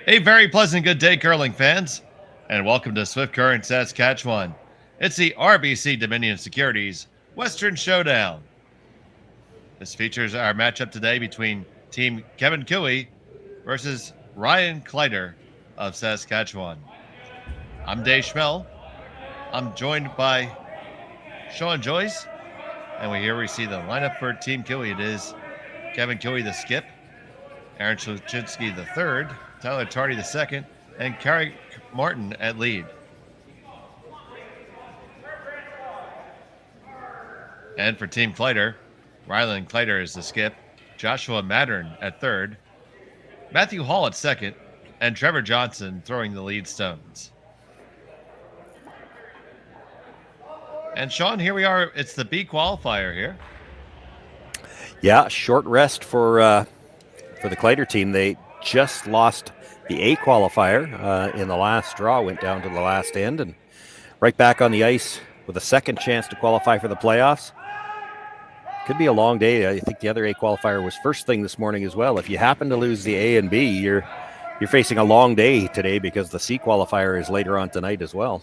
A very pleasant good day, curling fans, and welcome to Swift Current Saskatchewan. It's the RBC Dominion Securities Western Showdown. This features our matchup today between Team Kevin Cooey versus Rylan Kleiter of Saskatchewan. I'm Dave Schmel. I'm joined by Shawn Joyce, and we see the lineup for Team Cooey. It is Kevin Cooey, the skip, Aaron Shlichinski, the third, Tyler Tardy, the second, and Carrie Martin at lead. And for Team Kleiter, Rylan Kleiter is the skip, Joshua Mattern at third, Matthew Hall at second, and Trevor Johnson throwing the lead stones. And Shawn, here we are. It's the B qualifier here. Yeah, short rest for the Kleiter team. They just lost the A qualifier in the last draw, went down to the last end, and right back on the ice with a second chance to qualify for the playoffs. Could be a long day. I think the other A qualifier was first thing this morning as well. If you happen to lose the A and B, you're facing a long day today because the C qualifier is later on tonight as well.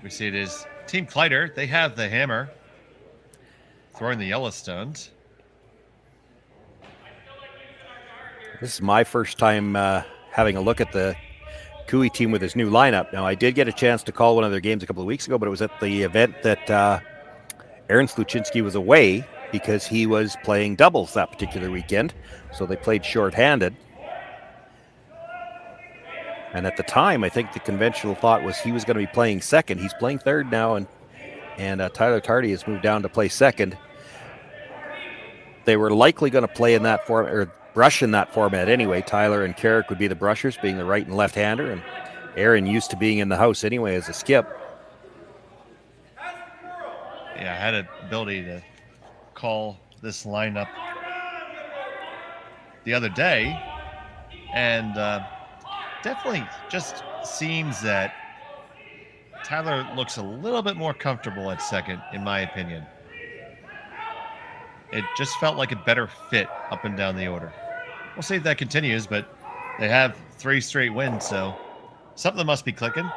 We see it is Team Kleiter. They have the hammer, throwing the Yellowstones. This is my first time having a look at the Cooey team with his new lineup. Now, I did get a chance to call one of their games a couple of weeks ago, but it was at the event that Aaron Shlichinski was away because he was playing doubles that particular weekend. So they played shorthanded. And at the time, I think the conventional thought was he was going to be playing second. He's playing third now, and Tyler Tardy has moved down to play second. They were likely going to play in that form, or brush in that format anyway. Tyler and Carrick would be the brushers, being the right and left-hander, and Aaron used to being in the house anyway as a skip. Yeah, I had an ability to call this lineup the other day, and definitely just seems that Tyler looks a little bit more comfortable at second, in my opinion. It just felt like a better fit up and down the order. We'll see if that continues, but they have 3 straight wins, so something must be clicking.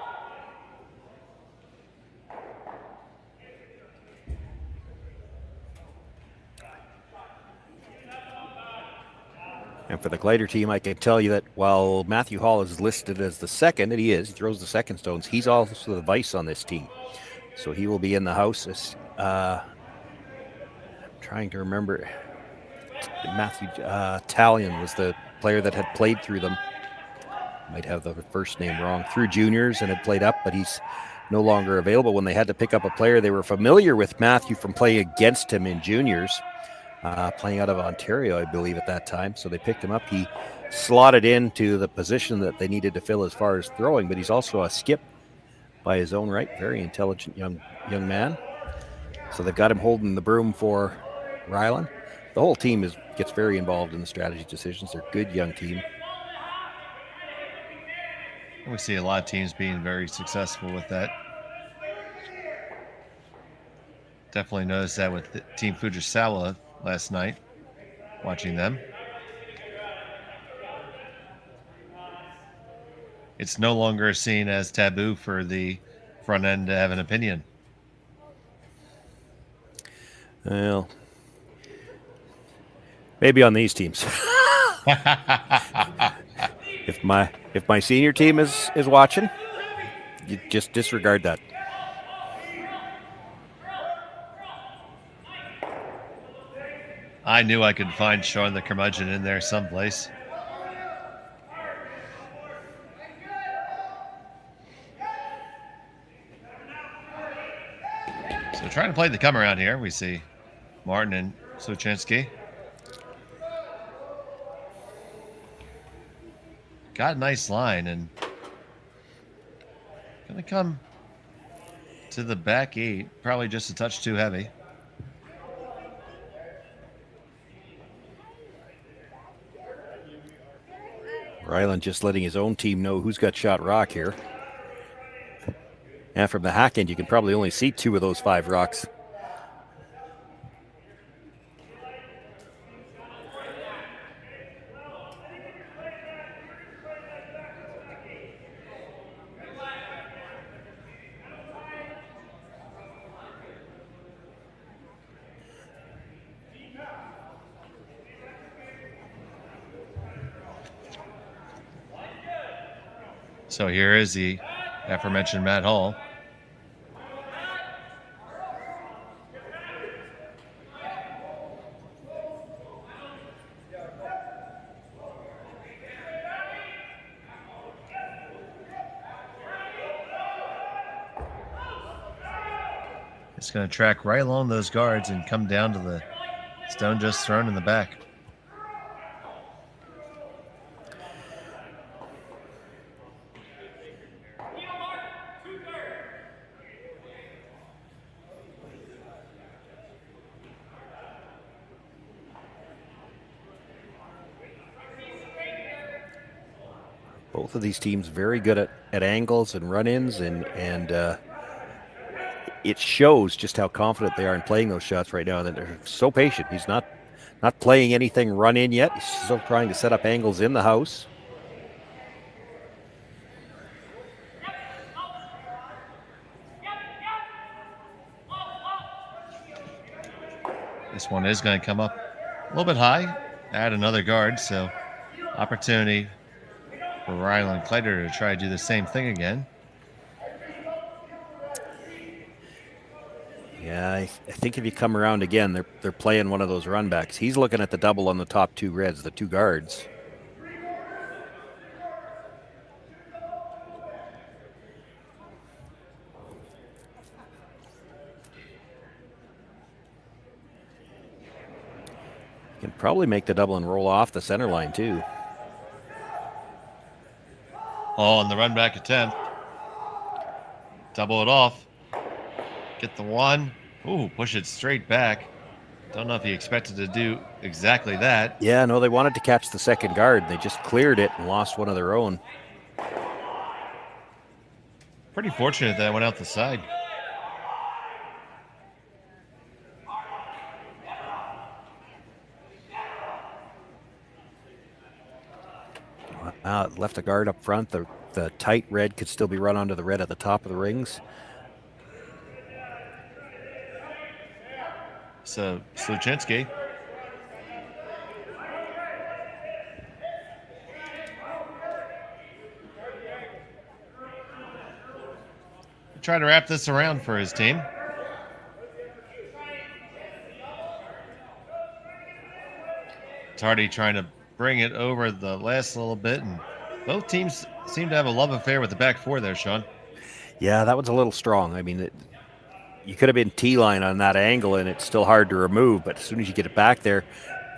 And for the Kleiter team, I can tell you that while Matthew Hall is listed as the second, and he throws the second stones, he's also the vice on this team. So he will be in the house. I'm trying to remember. Matthew Talion was the player that had played through them. Might have the first name wrong. Through juniors and had played up, but he's no longer available. When they had to pick up a player, they were familiar with Matthew from playing against him in juniors. Playing out of Ontario, I believe, at that time. So they picked him up. He slotted into the position that they needed to fill as far as throwing, but he's also a skip by his own right. Very intelligent young man. So they've got him holding the broom for Rylan. The whole team gets very involved in the strategy decisions. They're a good young team. We see a lot of teams being very successful with that. Definitely noticed that with Team Fujisawa last night, watching them. It's no longer seen as taboo for the front end to have an opinion. Well, maybe on these teams. If my senior team is watching, you just disregard that. I knew I could find Shawn the curmudgeon in there someplace. So trying to play the come around here, we see Martin and Shlichinski. Got a nice line and gonna come to the back 8, probably just a touch too heavy. Rylan just letting his own team know who's got shot rock here. And from the hack end, you can probably only see 2 of those 5 rocks. So here is the aforementioned Matt Hall. It's going to track right along those guards and come down to the stone just thrown in the back. Both of these teams very good at angles and run-ins, and it shows just how confident they are in playing those shots right now. That they're so patient. He's not playing anything run-in yet. He's still trying to set up angles in the house. This one is going to come up a little bit high, add another guard, so opportunity for Rylan Kleiter to try to do the same thing again. Yeah, I think if you come around again, they're playing one of those run backs. He's looking at the double on the top two reds, the two guards. You can probably make the double and roll off the center line too. Oh, and the run back attempt. Double it off. Get the one. Ooh, push it straight back. Don't know if he expected to do exactly that. Yeah, no, they wanted to catch the second guard. They just cleared it and lost one of their own. Pretty fortunate that went out the side. Left a guard up front. The tight red could still be run onto the red at the top of the rings. So Sluchinski. Trying to wrap this around for his team. Tardy trying to bring it over the last little bit, and both teams seem to have a love affair with the back four there, Shawn. Yeah, that was a little strong. I mean, you could have been T-line on that angle, and it's still hard to remove, but as soon as you get it back there,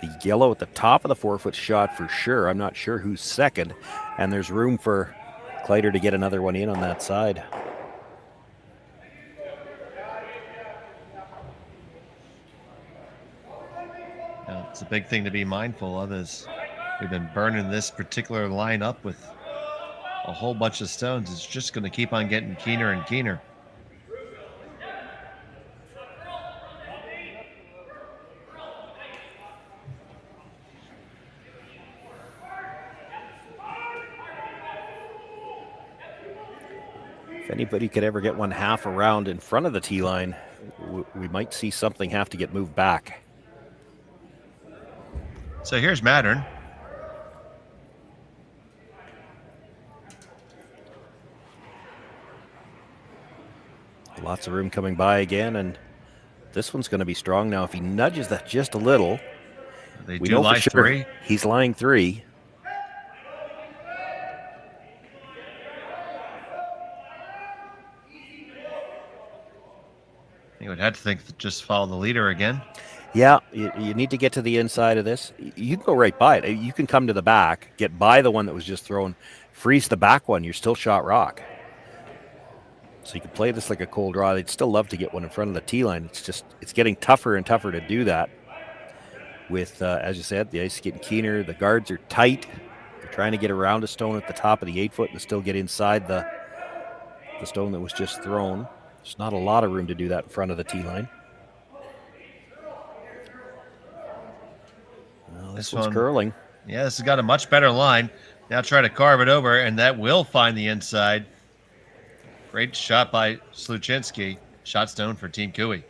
the yellow at the top of the 4-foot shot for sure. I'm not sure who's second, and there's room for Kleiter to get another one in on that side. Now, it's a big thing to be mindful of is we've been burning this particular line up with a whole bunch of stones. It's just going to keep on getting keener and keener. If anybody could ever get one half around in front of the tee line, we might see something have to get moved back. So here's Mattern. Lots of room coming by again, and this one's going to be strong now. If he nudges that just a little, they do lie three. He's lying three. You would have to think just follow the leader again. Yeah, you need to get to the inside of this. You can go right by it. You can come to the back, get by the one that was just thrown, freeze the back one. You're still shot rock. So you can play this like a cold draw. They'd still love to get one in front of the tee line. It's getting tougher and tougher to do that. With, as you said, the ice is getting keener. The guards are tight. They're trying to get around a stone at the top of the 8-foot and still get inside the stone that was just thrown. There's not a lot of room to do that in front of the tee line. Well, this one's curling. Yeah, this has got a much better line. Now try to carve it over, and that will find the inside. Great shot by Sluchinski. Shot stone for Team Cooey.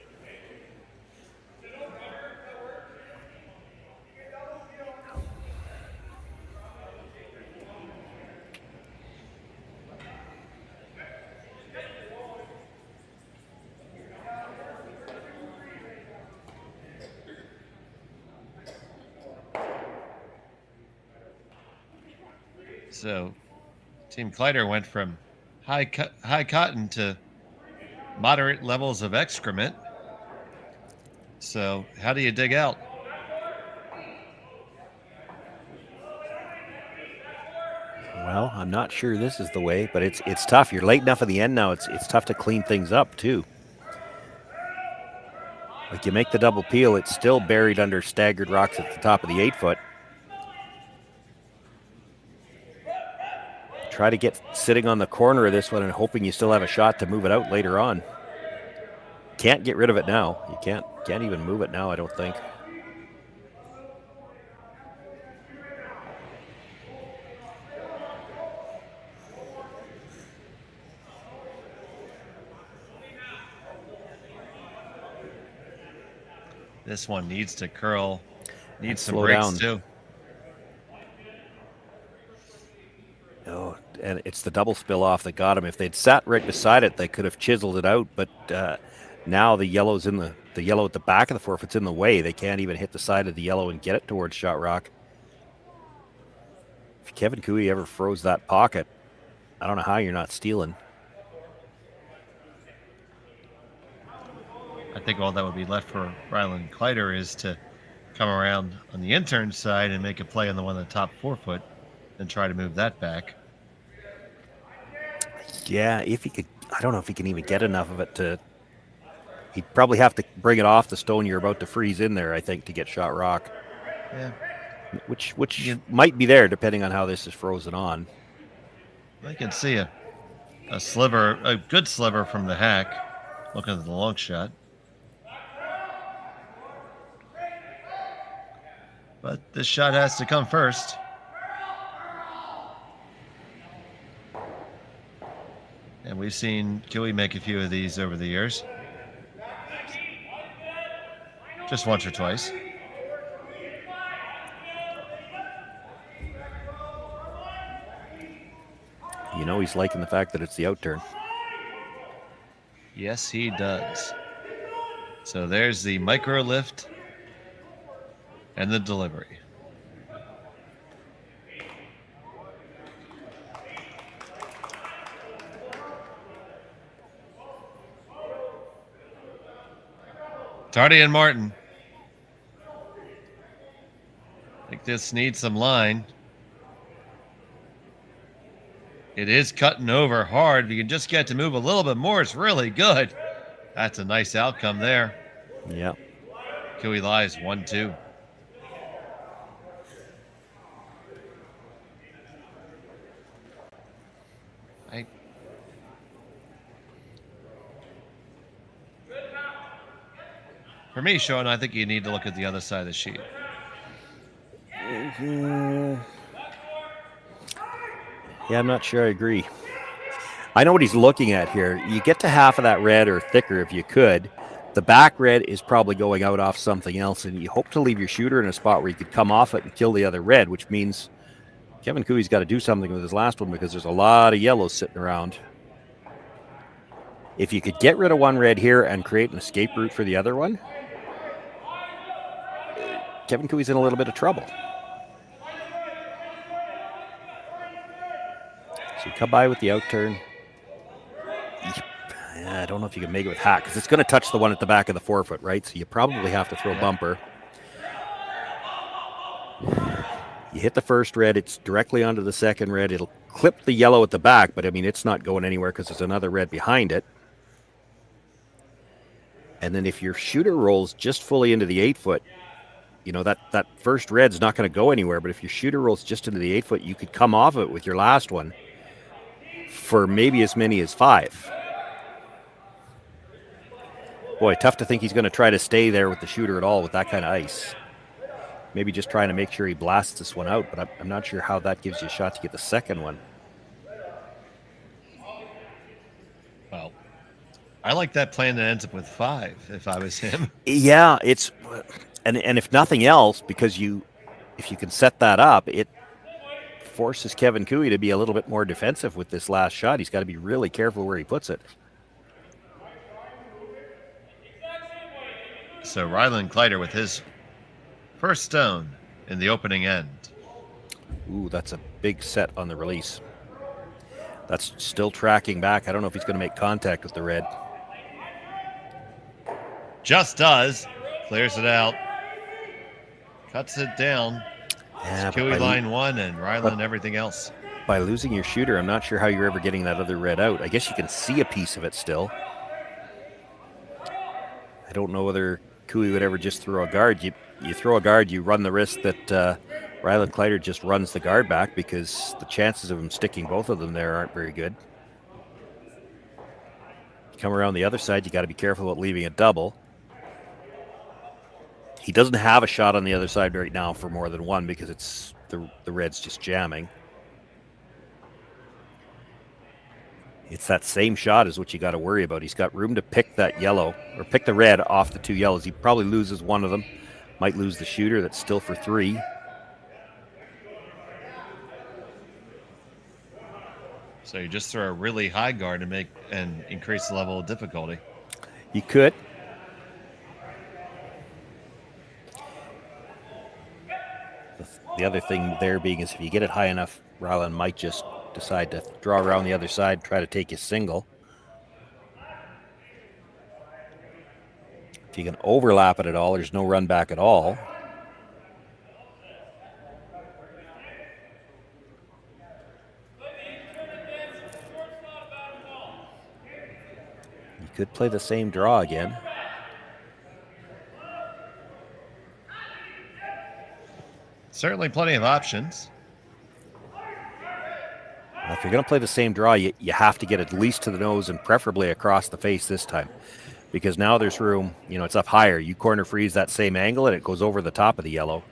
So, Team Kleiter went from high cotton to moderate levels of excrement. So, how do you dig out? Well, I'm not sure this is the way, but it's tough. You're late enough at the end now. It's tough to clean things up too. Like you make the double peel, it's still buried under staggered rocks at the top of the 8-foot. Try to get sitting on the corner of this one and hoping you still have a shot to move it out later on. Can't get rid of it now. You can't even move it now, I don't think. This one needs to curl. Needs some slow breaks down too. Oh, and it's the double spill off that got him. If they'd sat right beside it, they could have chiseled it out. But now the yellow's in the yellow at the back of the forfeit's in the way. They can't even hit the side of the yellow and get it towards shot rock. If Kevin Cooey ever froze that pocket, I don't know how you're not stealing. I think all that would be left for Rylan Kleiter is to come around on the intern side and make a play on the one on the top 4-foot and try to move that back. Yeah, if he could, I don't know if he can even get enough of it to. He'd probably have to bring it off the stone you're about to freeze in there, I think, to get shot rock. Yeah. Which might be there depending on how this is frozen on. I can see a sliver, a good sliver from the hack, looking at the long shot. But this shot has to come first. And we've seen Cooey make a few of these over the years. Just once or twice. You know he's liking the fact that it's the out turn. Yes, he does. So there's the micro lift and the delivery. Tardy and Martin. I think this needs some line. It is cutting over hard. If you can just get to move a little bit more, it's really good. That's a nice outcome there. Yeah. Cooey lies 1-2. For me, Shawn, I think you need to look at the other side of the sheet. Yeah, I'm not sure I agree. I know what he's looking at here. You get to half of that red or thicker if you could. The back red is probably going out off something else, and you hope to leave your shooter in a spot where you could come off it and kill the other red, which means Kevin Cooey's got to do something with his last one because there's a lot of yellows sitting around. If you could get rid of one red here and create an escape route for the other one, Kevin Cooey's in a little bit of trouble. So you come by with the out turn. I don't know if you can make it with hack because it's going to touch the one at the back of the 4-foot, right? So you probably have to throw bumper. You hit the first red, it's directly onto the second red. It'll clip the yellow at the back, but I mean, it's not going anywhere because there's another red behind it. And then if your shooter rolls just fully into the 8-foot, you know, that first red's not going to go anywhere. But if your shooter rolls just into the 8-foot, you could come off it with your last one for maybe as many as 5. Boy, tough to think he's going to try to stay there with the shooter at all with that kind of ice. Maybe just trying to make sure he blasts this one out, but I'm not sure how that gives you a shot to get the second one. Well, I like that plan that ends up with 5 if I was him. Yeah, it's and if nothing else, because if you can set that up, it forces Kevin Cooey to be a little bit more defensive with this last shot. He's got to be really careful where he puts it. So Rylan Kleiter with his first stone in the opening end. Ooh, that's a big set on the release. That's still tracking back. I don't know if he's going to make contact with the red. Just does. Clears it out. Cuts it down. Yeah, Kiwi line 1 and Rylan everything else. By losing your shooter, I'm not sure how you're ever getting that other red out. I guess you can see a piece of it still. I don't know whether Kiwi would ever just throw a guard. You throw a guard, you run the risk that Rylan Kleiter just runs the guard back, because the chances of him sticking both of them there aren't very good. You come around the other side, you got to be careful about leaving a double. He doesn't have a shot on the other side right now for more than one, because it's the red's just jamming. It's that same shot is what you got to worry about. He's got room to pick that yellow, or pick the red off the 2 yellows. He probably loses one of them. Might lose the shooter that's still for 3. So you just throw a really high guard and increase the level of difficulty. You could. The other thing there being is if you get it high enough, Rylan might just decide to draw around the other side, try to take his single. If you can overlap it at all, there's no run back at all. You could play the same draw again. Certainly plenty of options. If you're going to play the same draw, you have to get at least to the nose and preferably across the face this time, because now there's room. It's up higher. You corner freeze that same angle and it goes over the top of the yellow.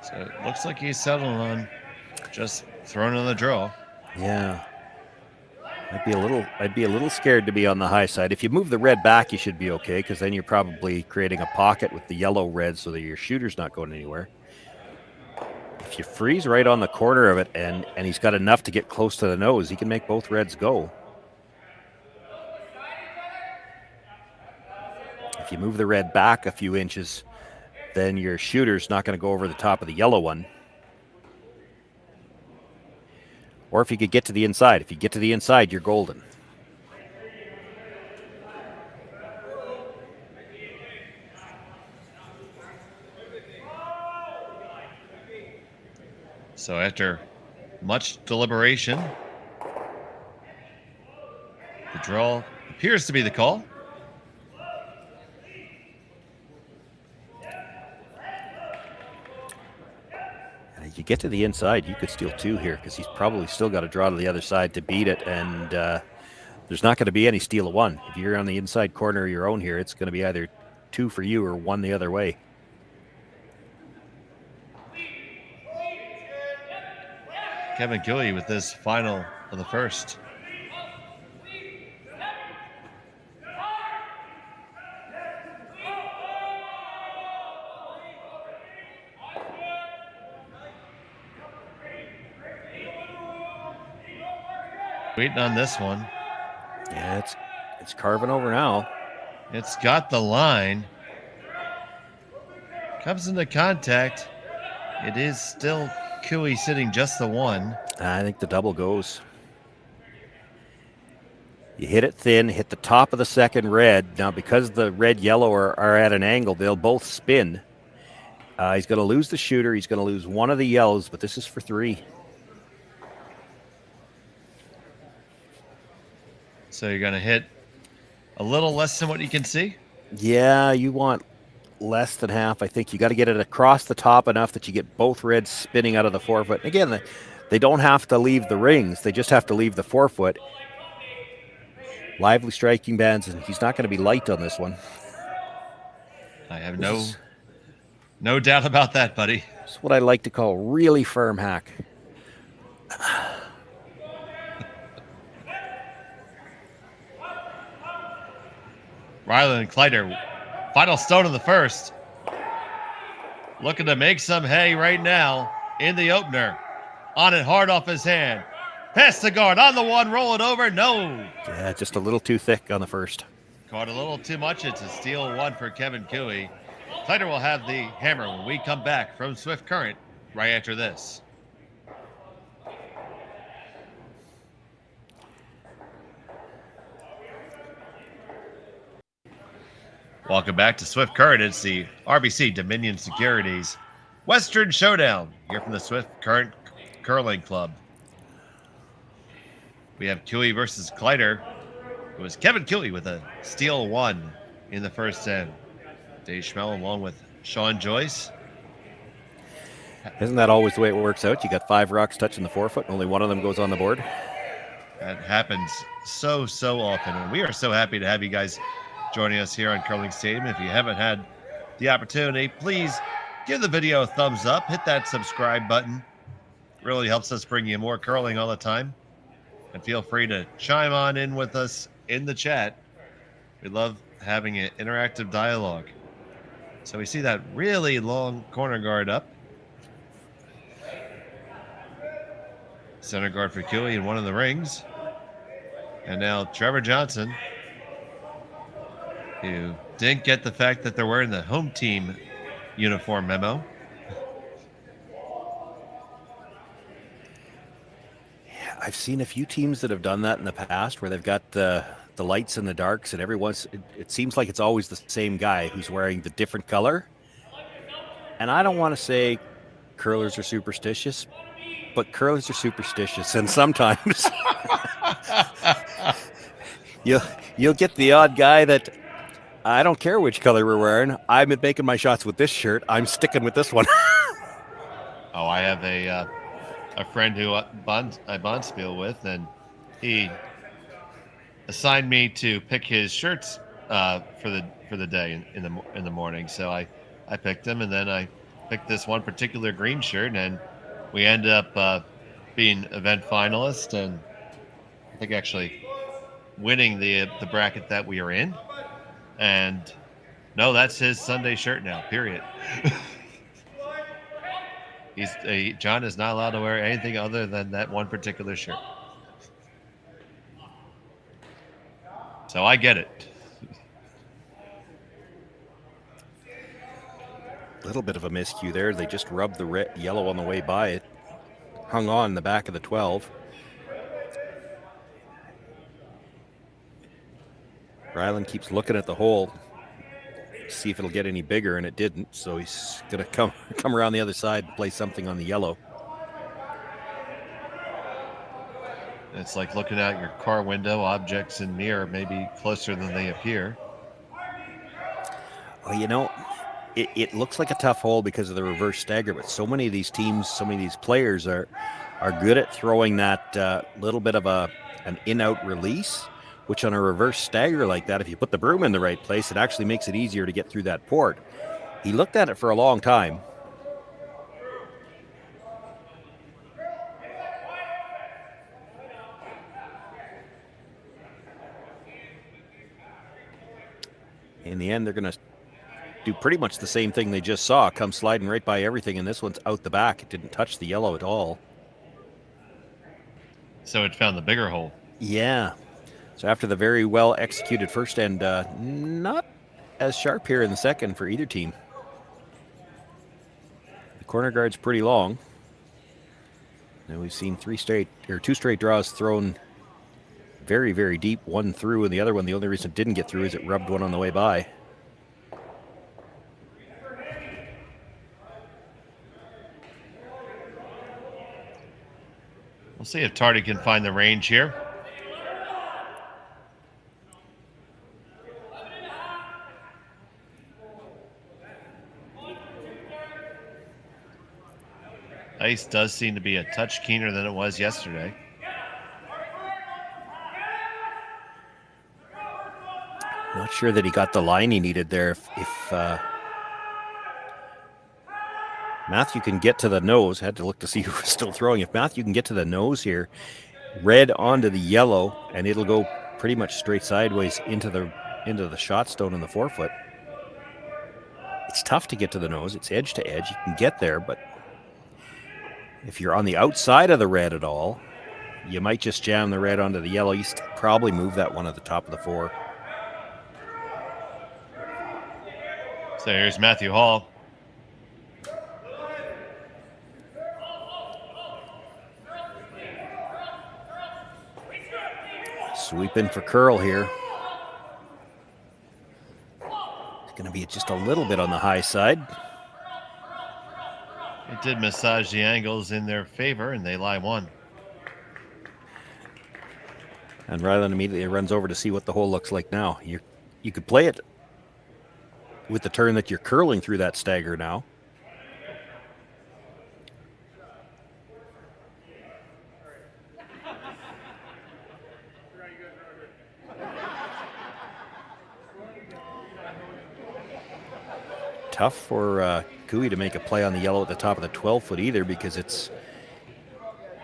So it looks like he's settling on just throwing on the draw. Yeah. I'd be a little scared to be on the high side. If you move the red back, you should be okay, because then you're probably creating a pocket with the yellow red so that your shooter's not going anywhere. If you freeze right on the corner of it and he's got enough to get close to the nose, he can make both reds go. If you move the red back a few inches, then your shooter's not going to go over the top of the yellow one. Or if you could get to the inside. If you get to the inside, you're golden. So after much deliberation, the draw appears to be the call. You get to the inside, you could steal 2 here, because he's probably still got to draw to the other side to beat it, and there's not going to be any steal of 1. If you're on the inside corner of your own here, it's going to be either 2 for you or 1 the other way. Kevin Gilly with this final of the first. Waiting on this one. Yeah, it's carving over now. It's got the line. Comes into contact. It is still Cooey sitting just the 1. I think the double goes. You hit it thin, hit the top of the second red. Now, because the red-yellow are at an angle, they'll both spin. He's going to lose the shooter. He's going to lose one of the yellows, but this is for 3. So you're going to hit a little less than what you can see? Yeah, you want less than half. I think you got to get it across the top enough that you get both reds spinning out of the 4-foot. Again, they don't have to leave the rings. They just have to leave the 4-foot. Lively striking bands, and he's not going to be light on this one. I have no doubt about that, buddy. It's what I like to call really firm hack. Rylan Kleiter Final stone of the first. Looking to make some hay right now in the opener. On it hard off his hand. Past the guard, on the one, roll it over, no. Yeah, just a little too thick on the first. Caught a little too much. It's a steal one for Kevin Cooey. Kleiter will have the hammer when we come back from Swift Current right after this. Welcome back to Swift Current. It's the RBC Dominion Securities Western Showdown here from the Swift Current Curling Club. We have Cooey versus Kleiter. It was Kevin Cooey with a steal one in the first end. Dave Schmel along with Shawn Joyce. Isn't that always the way it works out? You got 5 rocks touching the forefoot and only one of them goes on the board. That happens so often. And we are so happy to have you guys joining us here on Curling Stadium. If you haven't had the opportunity, please give the video a thumbs up. Hit that subscribe button. It really helps us bring you more curling all the time. And feel free to chime on in with us in the chat. We love having an interactive dialogue. So we see that really long corner guard up. Center guard for Cooey in one of the rings. And now Trevor Johnson, who didn't get the fact that they're wearing the home team uniform memo. I've seen a few teams that have done that in the past where they've got the lights and the darks, and it seems like it's always the same guy who's wearing the different color. And I don't want to say curlers are superstitious, but curlers are superstitious, and sometimes you'll get the odd guy that, I don't care which color we're wearing. I've been making my shots with this shirt. I'm sticking with this one. Oh, I have a friend who I bonspiel with, and he assigned me to pick his shirts for the day in the morning. So I picked them, and then I picked this one particular green shirt, and we ended up being event finalists, and I think actually winning the bracket that we are in. And no, that's his Sunday shirt now, period. John is not allowed to wear anything other than that one particular shirt. So I get it. A little bit of a miscue there. They just rubbed the yellow on the way by. It hung on the back of the 12. Rylan keeps looking at the hole, see if it'll get any bigger, and it didn't. So he's going to come around the other side and play something on the yellow. It's like looking out your car window. Objects in mirror may be closer than they appear. Well, you know, it looks like a tough hole because of the reverse stagger, but so many of these teams, so many of these players are good at throwing that little bit of an in-out release, which on a reverse stagger like that, if you put the broom in the right place, it actually makes it easier to get through that port. He looked at it for a long time. In the end, they're going to do pretty much the same thing they just saw, come sliding right by everything, and this one's out the back. It didn't touch the yellow at all. So it found the bigger hole. Yeah. So after the very well executed first end, not as sharp here in the second for either team. The corner guard's pretty long. And we've seen two straight draws thrown very, very deep, one through, and the other one, the only reason it didn't get through is it rubbed one on the way by. We'll see if Tardy can find the range here. Ice does seem to be a touch keener than it was yesterday. Not sure that he got the line he needed there. If Matthew can get to the nose, had to look to see who was still throwing. If Matthew can get to the nose here, red onto the yellow, and it'll go pretty much straight sideways into the shot stone in the forefoot. It's tough to get to the nose. It's edge to edge. You can get there, but if you're on the outside of the red at all, you might just jam the red onto the yellow. You probably move that one at the top of the 4. So here's Matthew Hall. Sweep in for curl here. It's going to be just a little bit on the high side. It did massage the angles in their favor, and they lie 1. And Rylan immediately runs over to see what the hole looks like now. You could play it with the turn that you're curling through that stagger now. Tough for Cooey to make a play on the yellow at the top of the 12-foot either, because it's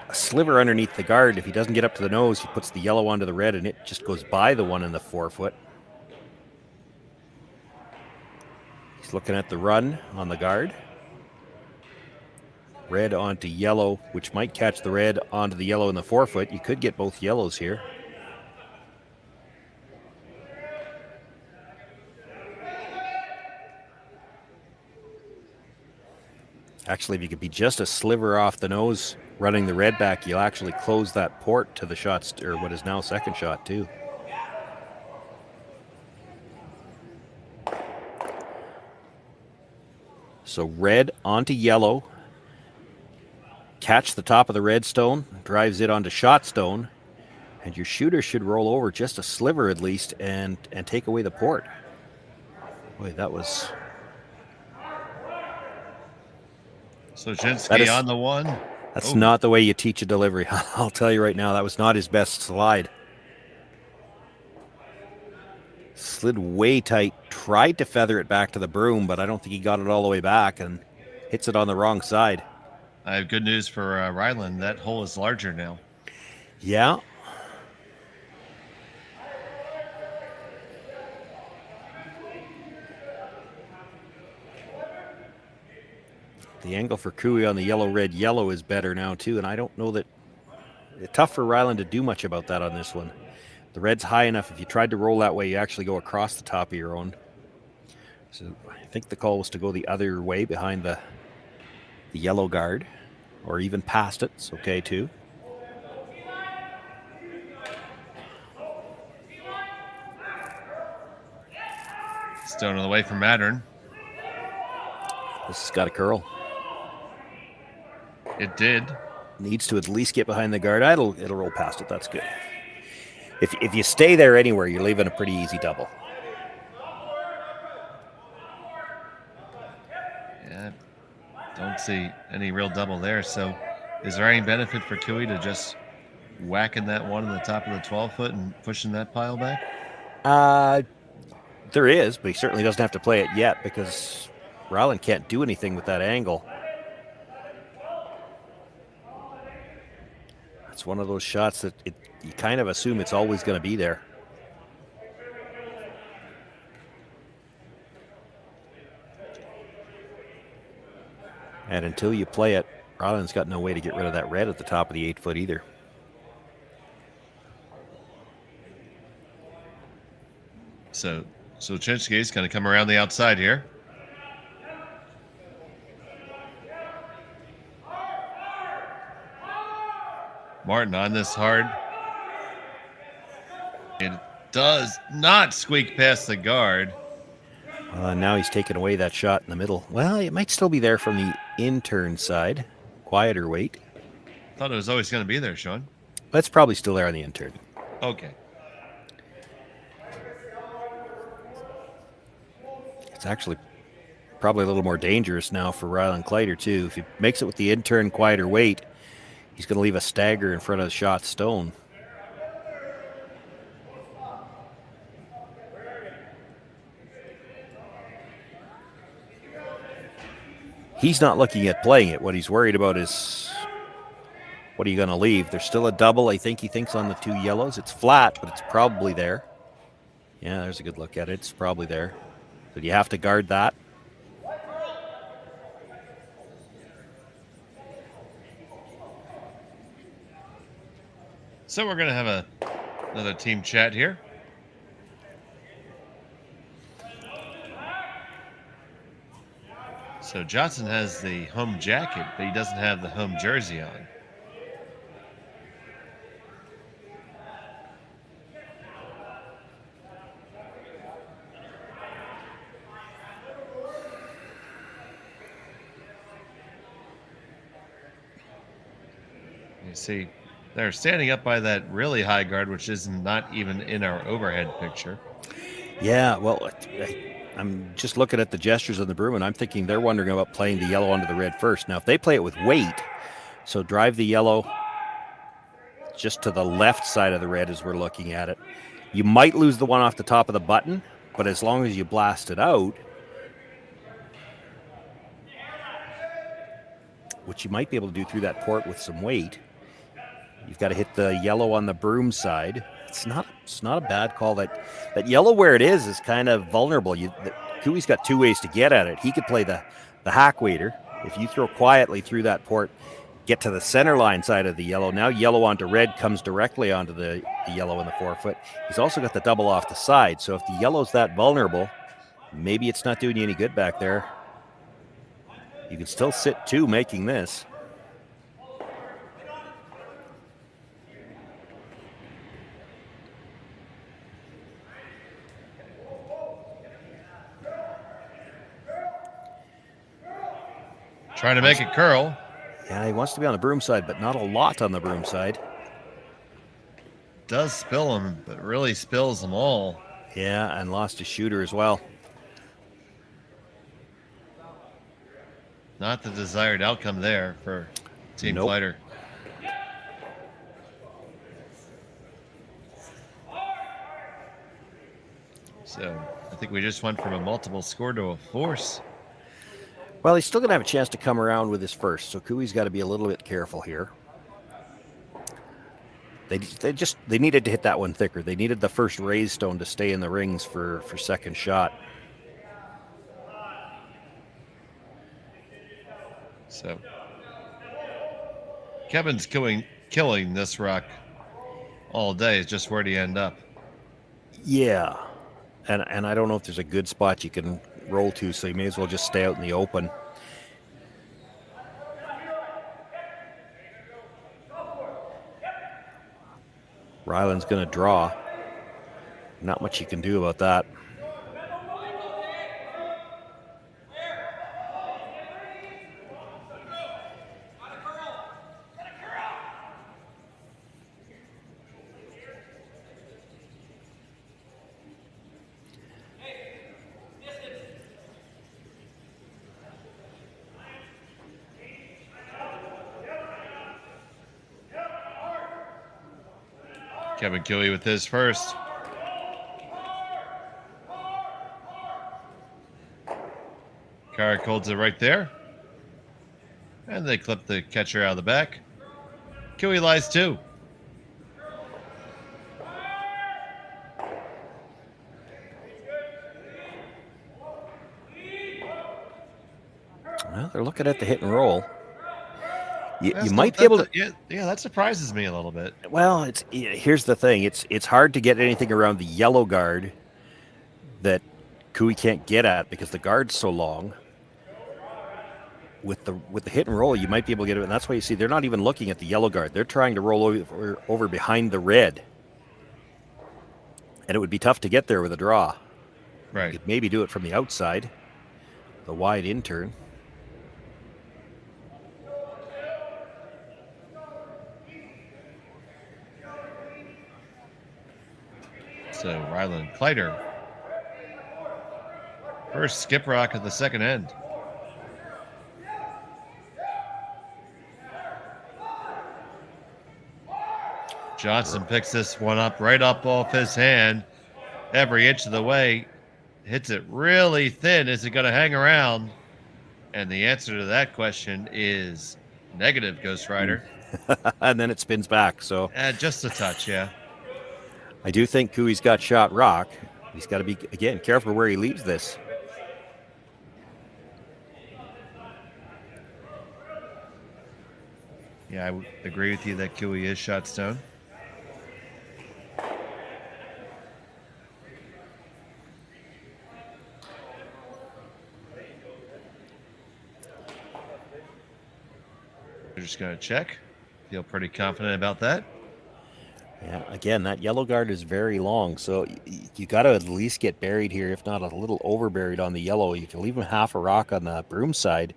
a sliver underneath the guard. If he doesn't get up to the nose, he puts the yellow onto the red, and it just goes by the one in the 4-foot. He's looking at the run on the guard. Red onto yellow, which might catch the red onto the yellow in the 4-foot. You could get both yellows here. Actually, if you could be just a sliver off the nose running the red back, you'll actually close that port to the shots, or what is now second shot too. So red onto yellow, catch the top of the red stone, drives it onto shot stone, and your shooter should roll over just a sliver at least and take away the port. Boy, that was... Sochinsky on the 1. That's not the way you teach a delivery. I'll tell you right now, that was not his best slide. Slid way tight, tried to feather it back to the broom, but I don't think he got it all the way back and hits it on the wrong side. I have good news for Rylan. That hole is larger now. Yeah. The angle for Cooey on the yellow is better now too, and I don't know that it's tough for Rylan to do much about that on this one. The red's high enough. If you tried to roll that way, you actually go across the top of your own. So I think the call was to go the other way behind the yellow guard, or even past it. It's okay too. Stone on the way from Mattern. This has got a curl. It did. Needs to at least get behind the guard. It'll roll past it. That's good. If you stay there anywhere, you're leaving a pretty easy double. Yeah, don't see any real double there. So is there any benefit for Cooey to just whacking that one on the top of the 12-foot and pushing that pile back? There is, but he certainly doesn't have to play it yet because Rylan can't do anything with that angle. It's one of those shots that you kind of assume it's always going to be there. And until you play it, Rylan's got no way to get rid of that red at the top of the 8-foot either. So Chinsky's going to come around the outside here. Martin on this hard. It does not squeak past the guard. Now he's taken away that shot in the middle. Well, it might still be there from the intern side. Quieter weight. Thought it was always going to be there, Shawn. That's probably still there on the intern. Okay. It's actually probably a little more dangerous now for Rylan Kleiter, too. If he makes it with the intern quieter weight, he's going to leave a stagger in front of the shot stone. He's not looking at playing it. What he's worried about is, what are you going to leave? There's still a double, I think he thinks, on the 2 yellows. It's flat, but it's probably there. Yeah, there's a good look at it. It's probably there. So you have to guard that. So we're going to have another team chat here. So Johnson has the home jacket, but he doesn't have the home jersey on. You see, they're standing up by that really high guard, which is not even in our overhead picture. Yeah, well, I'm just looking at the gestures on the broom, and I'm thinking they're wondering about playing the yellow onto the red first. Now, if they play it with weight, so drive the yellow just to the left side of the red as we're looking at it, you might lose the one off the top of the button, but as long as you blast it out, which you might be able to do through that port with some weight, you've got to hit the yellow on the broom side. It's not a bad call. That yellow where it is kind of vulnerable. Cooey's got two ways to get at it. He could play the hack waiter. If you throw quietly through that port, get to the center line side of the yellow. Now yellow onto red comes directly onto the yellow in the forefoot. He's also got the double off the side. So if the yellow's that vulnerable, maybe it's not doing you any good back there. You can still sit two making this. Trying to make it curl. Yeah, he wants to be on the broom side, but not a lot on the broom side. Does spill them, but really spills them all. Yeah, and lost his shooter as well. Not the desired outcome there for Team Kleiter. So I think we just went from a multiple score to a force. Well, he's still going to have a chance to come around with his first, so Cooey's got to be a little bit careful here. They needed to hit that one thicker. They needed the first raise stone to stay in the rings for second shot. So Kevin's killing this rock all day. It's just where'd he end up? Yeah, and I don't know if there's a good spot you can roll to, so you may as well just stay out in the open. Rylan's going to draw. Not much you can do about that. Kevin Cooey with his first. Carrick holds it right there. And they clip the catcher out of the back. Cooey lies two. Well, they're looking at the hit and roll. You might be able to. Yeah, that surprises me a little bit. Well, here's the thing. It's hard to get anything around the yellow guard that Cooey can't get at because the guard's so long. With the hit and roll, you might be able to get it, and that's why you see they're not even looking at the yellow guard. They're trying to roll over behind the red, and it would be tough to get there with a draw. Right. You could maybe do it from the outside, the wide in turn. So Rylan Kleiter. First skip rock at the second end. Johnson picks this one up right up off his hand. Every inch of the way. Hits it really thin. Is it going to hang around? And the answer to that question is negative, Ghost Rider. And then it spins back. So just a touch, yeah. I do think Cooey's got shot rock. He's got to be, again, careful where he leaves this. Yeah, I would agree with you that Cooey is shot stone. Just going to check. Feel pretty confident about that. Yeah, again, that yellow guard is very long, so you got to at least get buried here, if not a little over buried on the yellow. You can leave him half a rock on the broom side.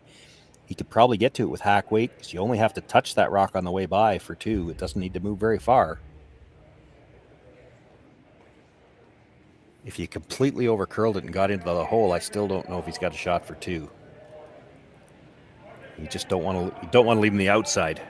He could probably get to it with hack weight because you only have to touch that rock on the way by for 2. It doesn't need to move very far. If you completely overcurled it and got into the hole, I still don't know if he's got a shot for 2. You just don't want to leave him the outside.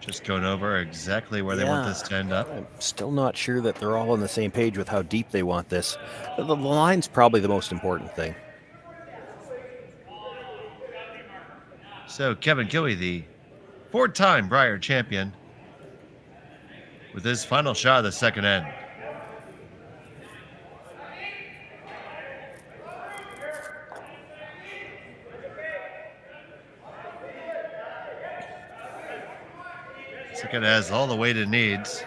Just going over exactly where they want this to end up. I'm still not sure that they're all on the same page with how deep they want this. The line's probably the most important thing. So Kevin Kiley, the 4-time Brier champion, with his final shot of the second end. Second has all the weight it needs.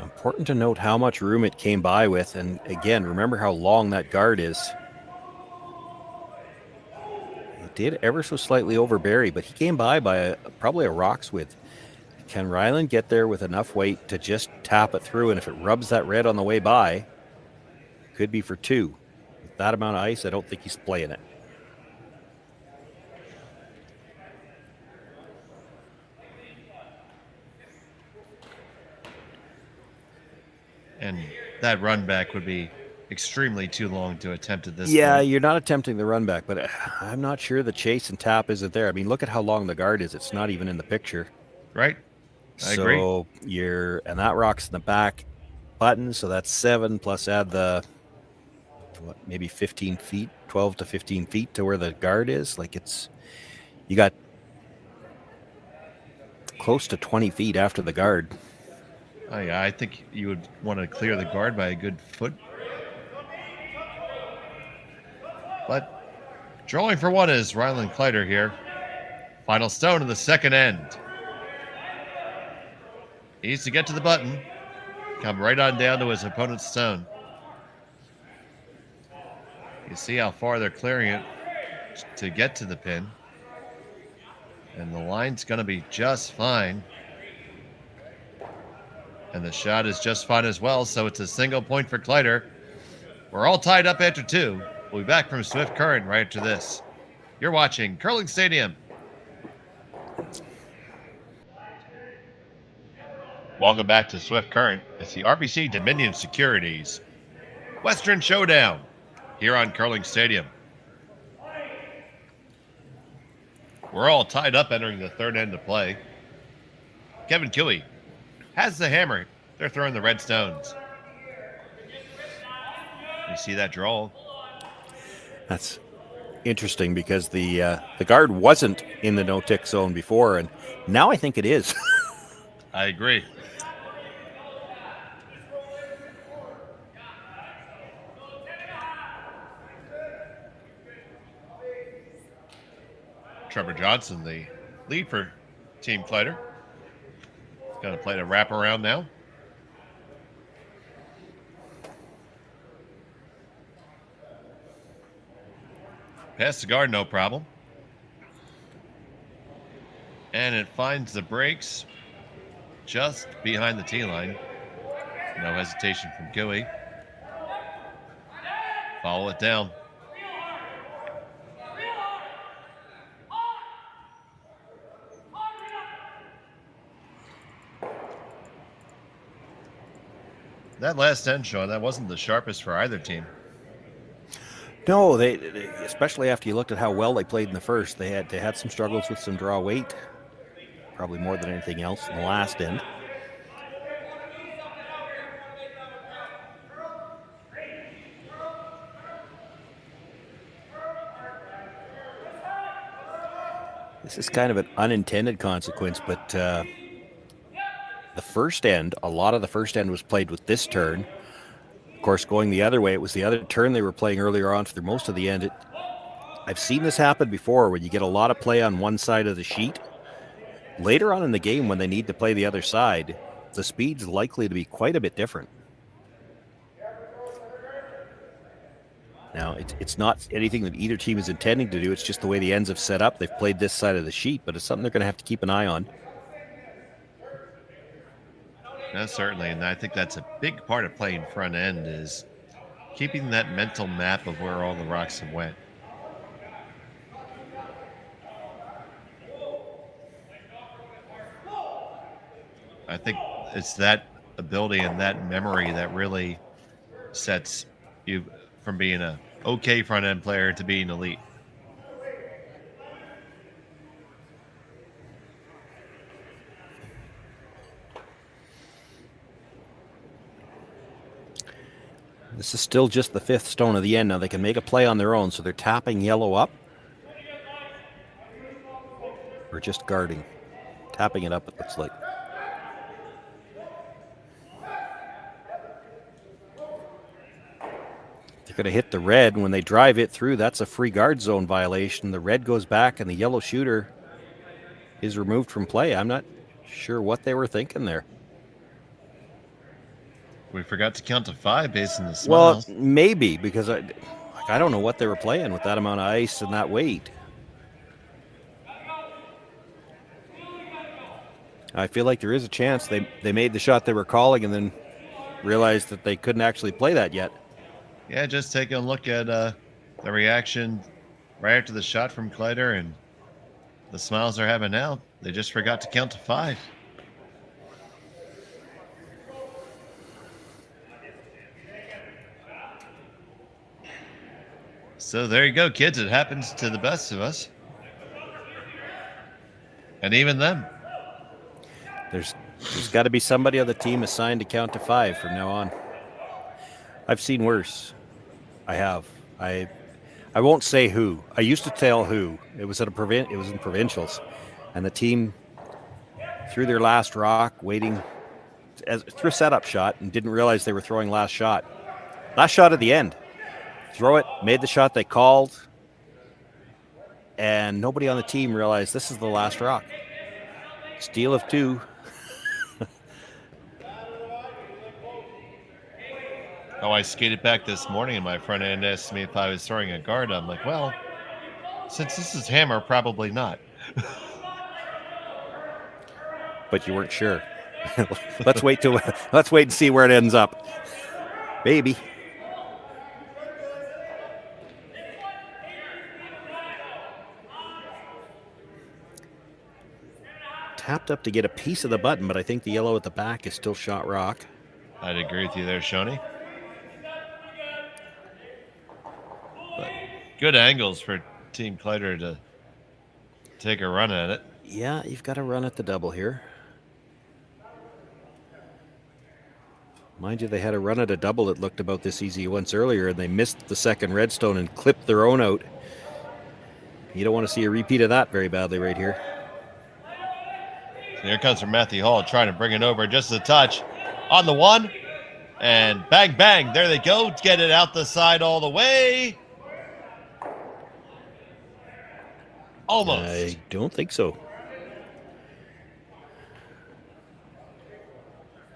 Important to note how much room it came by with, and again, remember how long that guard is. It did ever so slightly overbury, but he came by probably a rock's width. Can Rylan get there with enough weight to just tap it through, and if it rubs that red on the way by, could be for 2. With that amount of ice, I don't think he's playing it. And that run back would be extremely too long to attempt at this Yeah, point. you're not attempting the run back, but I'm not sure the chase and tap isn't there. I mean, look at how long the guard is. It's not even in the picture. Right? I agree. And that rock's in the back button, so that's 7 plus add the, maybe 15 feet, 12 to 15 feet to where the guard is. Like you got close to 20 feet after the guard. Oh, yeah, I think you would want to clear the guard by a good foot. But drawing for 1 is Rylan Kleiter here. Final stone in the second end. He needs to get to the button. Come right on down to his opponent's stone. You see how far they're clearing it to get to the pin. And the line's going to be just fine. And the shot is just fine as well, so it's a single point for Kleiter. We're all tied up after 2. We'll be back from Swift Current right after this. You're watching Curling Stadium. Welcome back to Swift Current. It's the RBC Dominion Securities Western Showdown here on Curling Stadium. We're all tied up entering the third end of play. Kevin Kiley has the hammer. They're throwing the red stones. You see that draw? That's interesting because the guard wasn't in the no-tick zone before, and now I think it is. I agree. Trevor Johnson, the lead for Team Kleiter. Going to play the wraparound now. Pass the guard, no problem. And it finds the brakes just behind the tee line. No hesitation from Kiley. Follow it down. That last end, Shawn, that wasn't the sharpest for either team. No, they especially after you looked at how well they played in the first, they had some struggles with some draw weight, probably more than anything else in the last end. This is kind of an unintended consequence, but the first end, a lot of the first end was played with this turn. Of course, going the other way, it was the other turn they were playing earlier on through most of the end. I've seen this happen before when you get a lot of play on one side of the sheet. Later on in the game, when they need to play the other side, the speed's likely to be quite a bit different. Now, it's not anything that either team is intending to do. It's just the way the ends have set up. They've played this side of the sheet, but it's something they're going to have to keep an eye on. Yeah, certainly, and I think that's a big part of playing front end is keeping that mental map of where all the rocks have went. I think it's that ability and that memory that really sets you from being a okay front end player to being elite. This is still just the fifth stone of the end. Now they can make a play on their own, so they're tapping yellow up. Or just guarding. Tapping it up, it looks like. They're going to hit the red, and when they drive it through, that's a free guard zone violation. The red goes back, and the yellow shooter is removed from play. I'm not sure what they were thinking there. We forgot to count to 5 based on the Well, smiles. maybe, because I don't know what they were playing with that amount of ice and that weight. I feel like there is a chance they made the shot they were calling and then realized that they couldn't actually play that yet. Yeah, just take a look at the reaction right after the shot from Kleiter and the smiles they're having now. They just forgot to count to 5. So there you go, kids. It happens to the best of us. And even them. There's got to be somebody on the team assigned to count to 5 from now on. I've seen worse. I have. I won't say who. I used to tell who. It was in provincials, and the team threw their last rock, waiting threw a setup shot, and didn't realize they were throwing last shot. Last shot at the end. Throw it, made the shot they called, and nobody on the team realized this is the last rock. Steal of 2. Oh, I skated back this morning and my front end asked me if I was throwing a guard. I'm like, well, since this is hammer, probably not. But you weren't sure. Let's wait and see where it ends up. Baby. Tapped up to get a piece of the button, but I think the yellow at the back is still shot rock. I'd agree with you there, Shawnee. But good angles for Team Kleiter to take a run at it. Yeah, you've got to run at the double here. Mind you, they had a run at a double that looked about this easy once earlier, and they missed the second redstone and clipped their own out. You don't want to see a repeat of that very badly right here. So here comes from Matthew Hall trying to bring it over just a touch on the one. And bang, bang. There they go. Get it out the side all the way. Almost. I don't think so.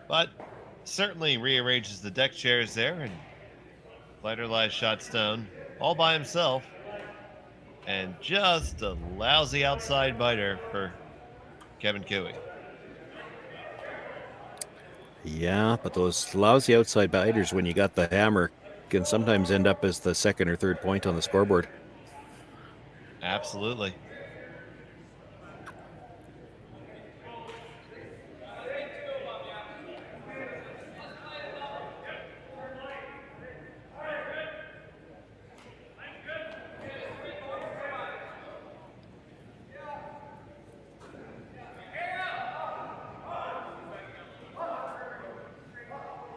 But certainly rearranges the deck chairs there. And Kleiter lies shot stone all by himself. And just a lousy outside biter for Kevin Cooey. Yeah, but those lousy outside biters when you got the hammer can sometimes end up as the second or third point on the scoreboard. Absolutely.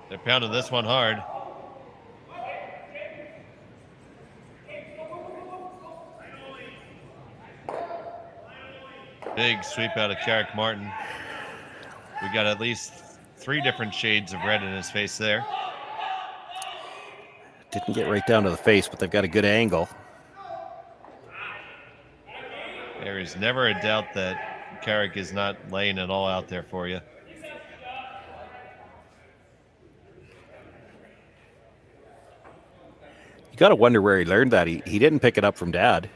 They're pounding this one hard. Big sweep out of Carrick Martin. We got at least 3 different shades of red in his face there. Didn't get right down to the face, but they've got a good angle. There is never a doubt that Carrick is not laying it all out there for you. You got to wonder where he learned that. He didn't pick it up from Dad.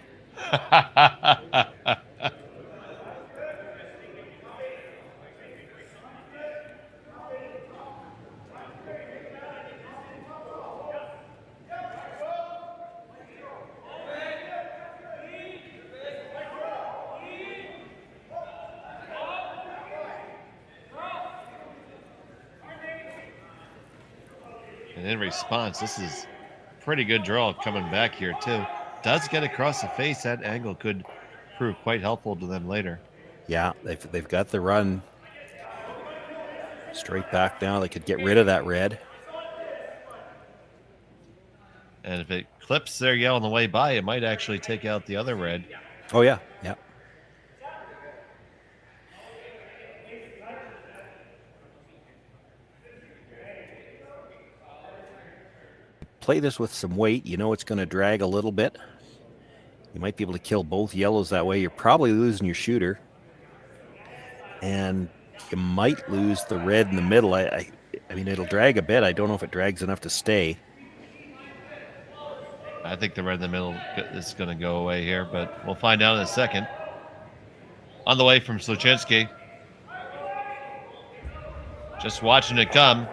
And in response, this is pretty good draw coming back here too. Does get across the face. That angle could prove quite helpful to them later. Yeah, they've got the run straight back now. They could get rid of that red. And if it clips their yellow on the way by, it might actually take out the other red. Oh, yeah. Yeah. Play this with some weight. You know it's going to drag a little bit. You might be able to kill both yellows that way. You're probably losing your shooter. And you might lose the red in the middle. I mean, it'll drag a bit. I don't know if it drags enough to stay. I think the red in the middle is going to go away here, but we'll find out in a second. On the way from Sluchinski. Just watching it come.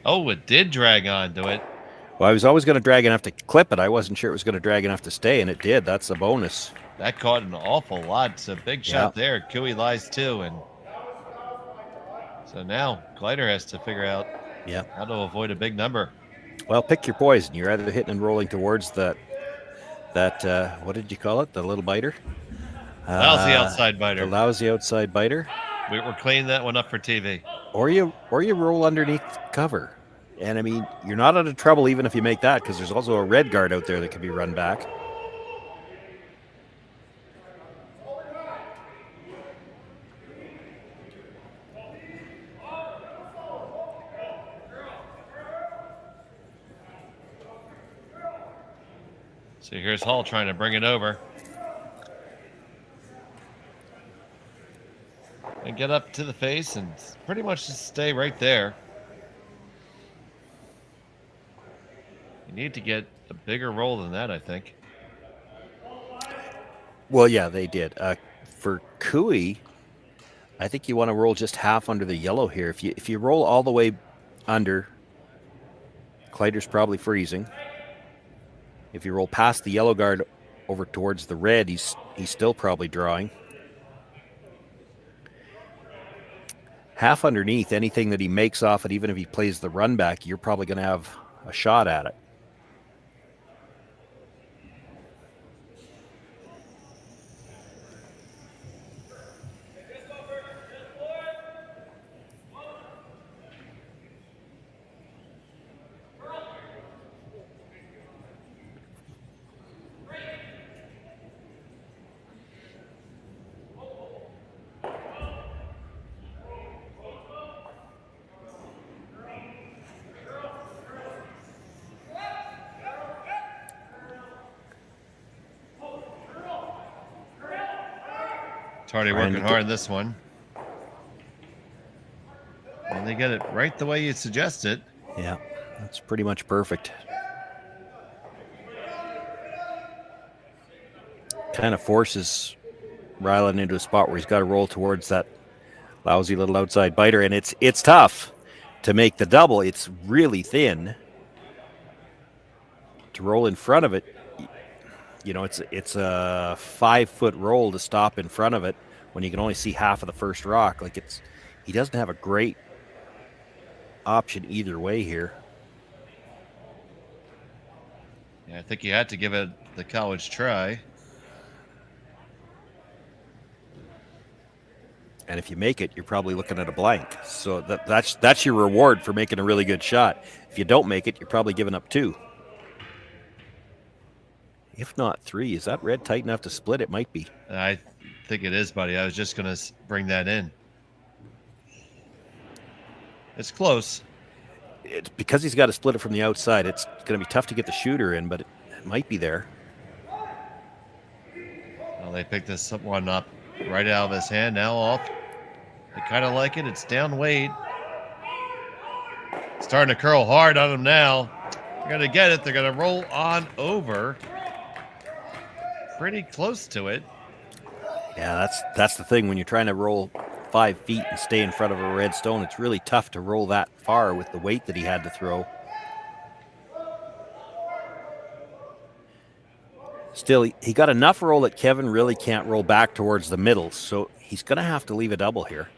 Oh, it did drag onto it. Well, I was always going to drag enough to clip it. I wasn't sure it was going to drag enough to stay, and it did. That's a bonus. That caught an awful lot. It's a big shot there. Cooey lies too, and so now Kleiter has to figure out how to avoid a big number. Well, pick your poison. You're either hitting and rolling towards that what did you call it? The little biter? Lousy outside biter. The lousy outside biter. We're cleaning that one up for TV. Or you roll underneath cover. And, I mean, you're not out of trouble even if you make that, because there's also a red guard out there that can be run back. So here's Hall trying to bring it over. And get up to the face and pretty much just stay right there. You need to get a bigger roll than that, I think. Well, yeah, they did. For Cooey, I think you want to roll just half under the yellow here. If you roll all the way under, Kleiter's probably freezing. If you roll past the yellow guard over towards the red, he's still probably drawing. Half underneath, anything that he makes off it, even if he plays the run back, you're probably going to have a shot at it. Tardy working hard this one. And they get it right the way you suggest it. Yeah, that's pretty much perfect. Kind of forces Rylan into a spot where he's got to roll towards that lousy little outside biter, and it's tough to make the double. It's really thin. To roll in front of it, you know, it's a 5-foot roll to stop in front of it when you can only see half of the first rock. Like he doesn't have a great option either way here. Yeah, I think you had to give it the college try. And if you make it, you're probably looking at a blank. So that's your reward for making a really good shot. If you don't make it, you're probably giving up 2. If not 3. Is that red tight enough to split? It might be. I think it is, buddy. I was just going to bring that in. It's close. It's because he's got to split it from the outside. It's going to be tough to get the shooter in, but it might be there. Well, they picked this one up right out of his hand. Now off. They kind of like it. It's down Wade. Starting to curl hard on him now. They're going to get it. They're going to roll on over. Pretty close to it. Yeah, that's the thing. When you're trying to roll 5 feet and stay in front of a red stone, it's really tough to roll that far with the weight that he had to throw. Still, he got enough roll that Kevin really can't roll back towards the middle, so he's going to have to leave a double here.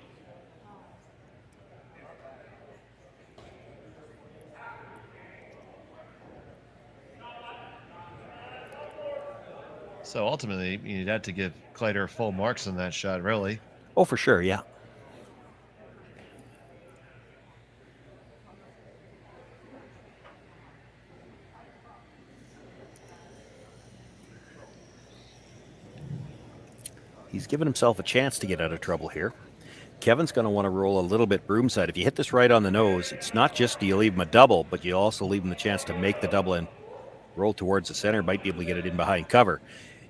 So ultimately, you'd have to give Kleiter full marks on that shot, really. Oh, for sure, yeah. He's given himself a chance to get out of trouble here. Kevin's going to want to roll a little bit broomside. If you hit this right on the nose, it's not just do you leave him a double, but you also leave him the chance to make the double and roll towards the center, might be able to get it in behind cover.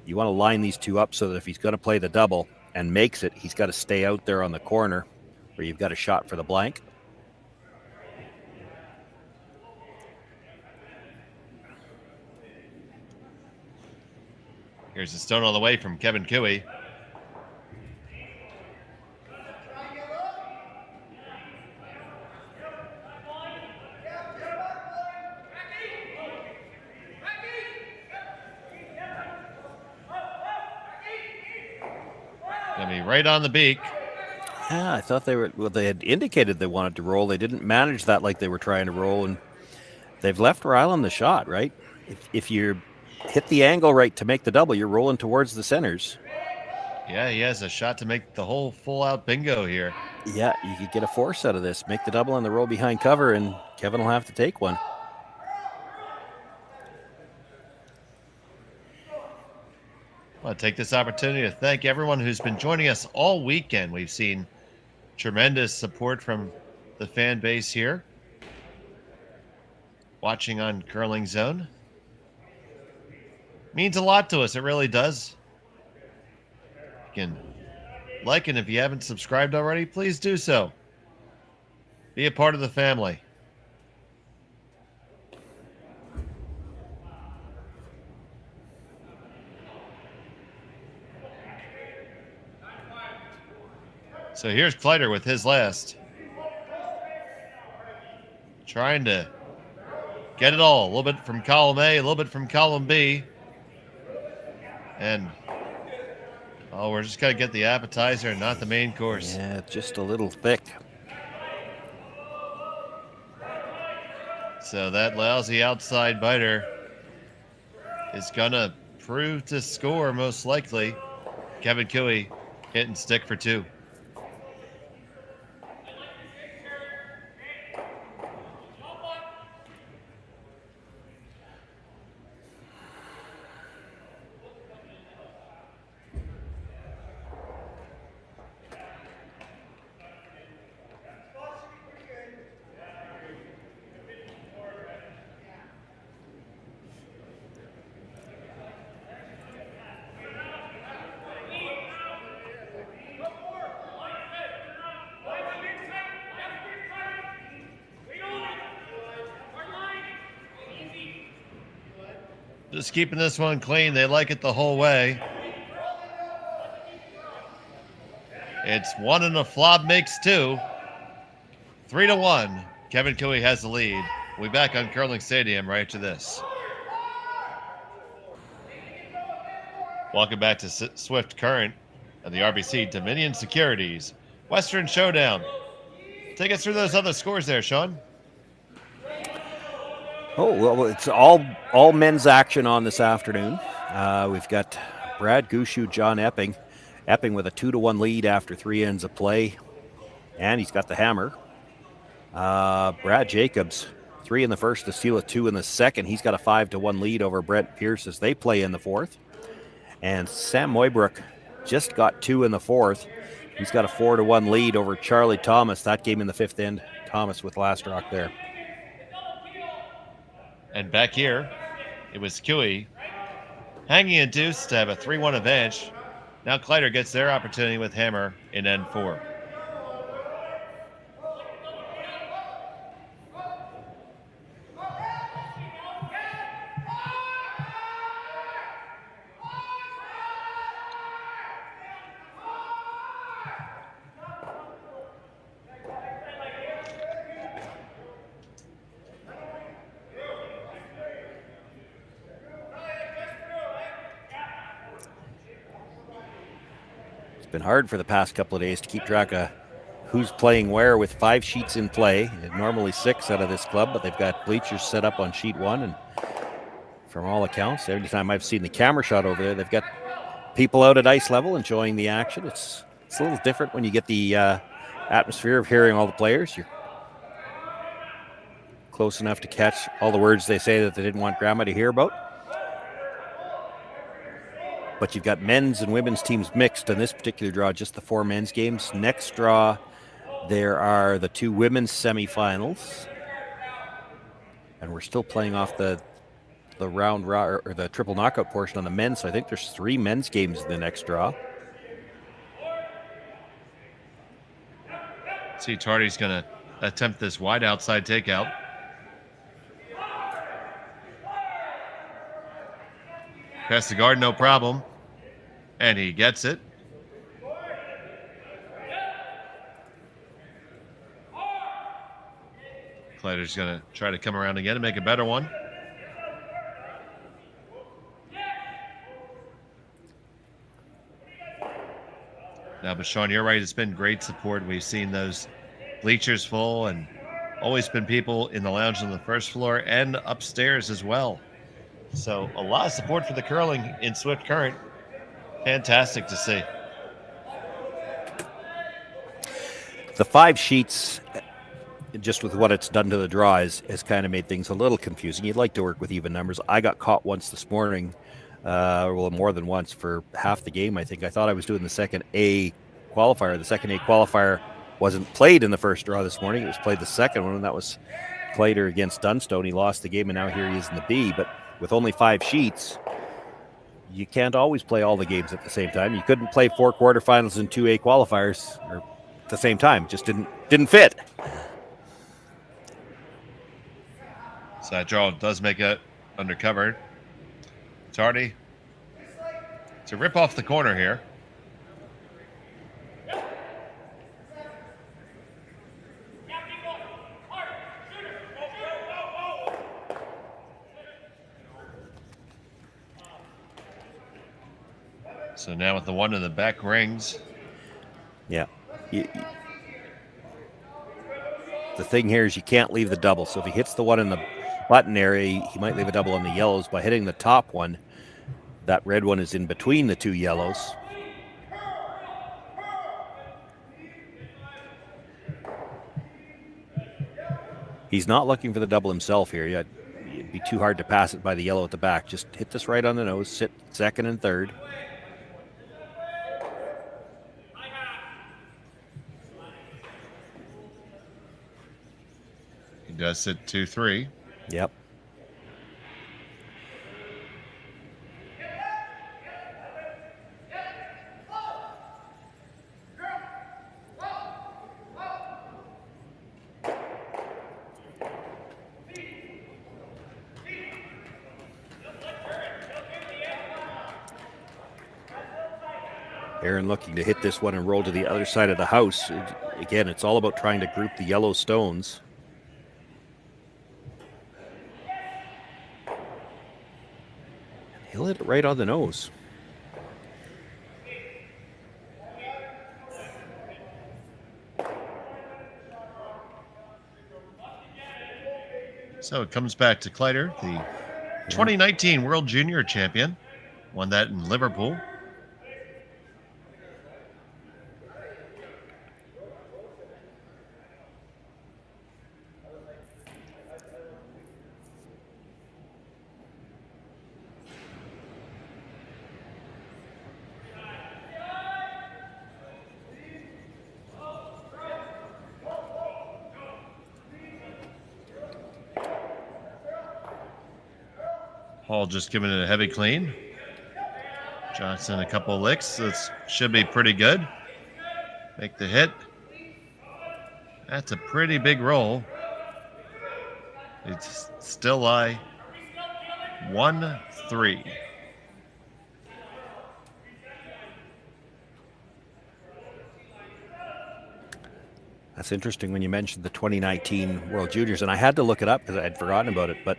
You want to line these two up so that if he's going to play the double and makes it, he's got to stay out there on the corner where you've got a shot for the blank. Here's a stone on the way from Kevin Cooey. Gonna be right on the beak. Yeah, I thought they had indicated they wanted to roll. They didn't manage that like they were trying to roll, and they've left Rylan the shot, right? If you hit the angle right to make the double, you're rolling towards the centers. Yeah, he has a shot to make the whole full-out bingo here. Yeah, you could get a force out of this. Make the double and the roll behind cover, and Kevin will have to take one. I want to take this opportunity to thank everyone who's been joining us all weekend. We've seen tremendous support from the fan base here. Watching on Curling Zone. Means a lot to us. It really does. You can like it if you haven't subscribed already. Please do so. Be a part of the family. So here's Kleiter with his last. Trying to get it all. A little bit from column A, a little bit from column B. And, oh, we're just going to get the appetizer and not the main course. Yeah, just a little thick. So that lousy outside biter is going to prove to score most likely. Kevin Cooey hitting stick for 2. Just keeping this one clean. They like it the whole way. It's 1 and a flop makes 2. 3-1. Kevin Cooey has the lead. We'll be back on Curling Stadium right after this. Welcome back to Swift Current of the RBC Dominion Securities Western Showdown. Take us through those other scores there, Shawn. Oh, well, it's all men's action on this afternoon. We've got Brad Gushue, John Epping. Epping with a 2-1 lead after 3 ends of play. And he's got the hammer. Brad Jacobs, 3 in the first to steal a 2 in the second. He's got a 5-1 lead over Brent Pierce as they play in the fourth. And Sam Moybrook just got 2 in the fourth. He's got a 4-1 lead over Charlie Thomas. That game in the fifth end. Thomas with last rock there. And back here, it was Cui hanging a deuce to have a 3-1 advantage. Now Kleiter gets their opportunity with hammer in N4. Been hard for the past couple of days to keep track of who's playing where with 5 sheets in play. Normally 6 out of this club, but they've got bleachers set up on sheet 1. And from all accounts, every time I've seen the camera shot over there, they've got people out at ice level enjoying the action. It's a little different when you get the atmosphere of hearing all the players. You're close enough to catch all the words they say that they didn't want grandma to hear about. But you've got men's and women's teams mixed in this particular draw, just the 4 men's games. Next draw, there are the 2 women's semifinals. And we're still playing off the round or the triple knockout portion on the men's. So I think there's 3 men's games in the next draw. See, Tardy's going to attempt this wide outside takeout. Past the guard, no problem. And he gets it. Kleiter's going to try to come around again and make a better one. Now, but Shawn, you're right. It's been great support. We've seen those bleachers full and always been people in the lounge on the first floor and upstairs as well. So a lot of support for the curling in Swift Current. Fantastic to see. The 5 sheets, just with what it's done to the draw, has kind of made things a little confusing. You'd like to work with even numbers. I got caught once this morning, well, more than once for half the game, I think. I thought I was doing the second A qualifier. The second A qualifier wasn't played in the first draw this morning. It was played the second one, and that was Kleiter against Dunstone. He lost the game, and now here he is in the B. But with only 5 sheets, you can't always play all the games at the same time. You couldn't play 4 quarterfinals and 2A qualifiers at the same time. It just didn't fit. So that draw does make it undercover. Tardy to rip off the corner here. So now with the one in the back rings. Yeah. The thing here is you can't leave the double. So if he hits the one in the button area, he might leave a double on the yellows. By hitting the top one, that red one is in between the 2 yellows. He's not looking for the double himself here. It'd be too hard to pass it by the yellow at the back. Just hit this right on the nose, sit second and third. He does sit 2-3. Yep. Aaron looking to hit this one and roll to the other side of the house. Again, it's all about trying to group the yellow stones. He'll hit it right on the nose. So it comes back to Kleiter, the 2019 World Junior Champion. Won that in Liverpool. Hall just giving it a heavy clean. Johnson a couple of licks. This should be pretty good. Make the hit. That's a pretty big roll. It's still lie 1-3. That's interesting when you mentioned the 2019 World Juniors, and I had to look it up because I had forgotten about it, but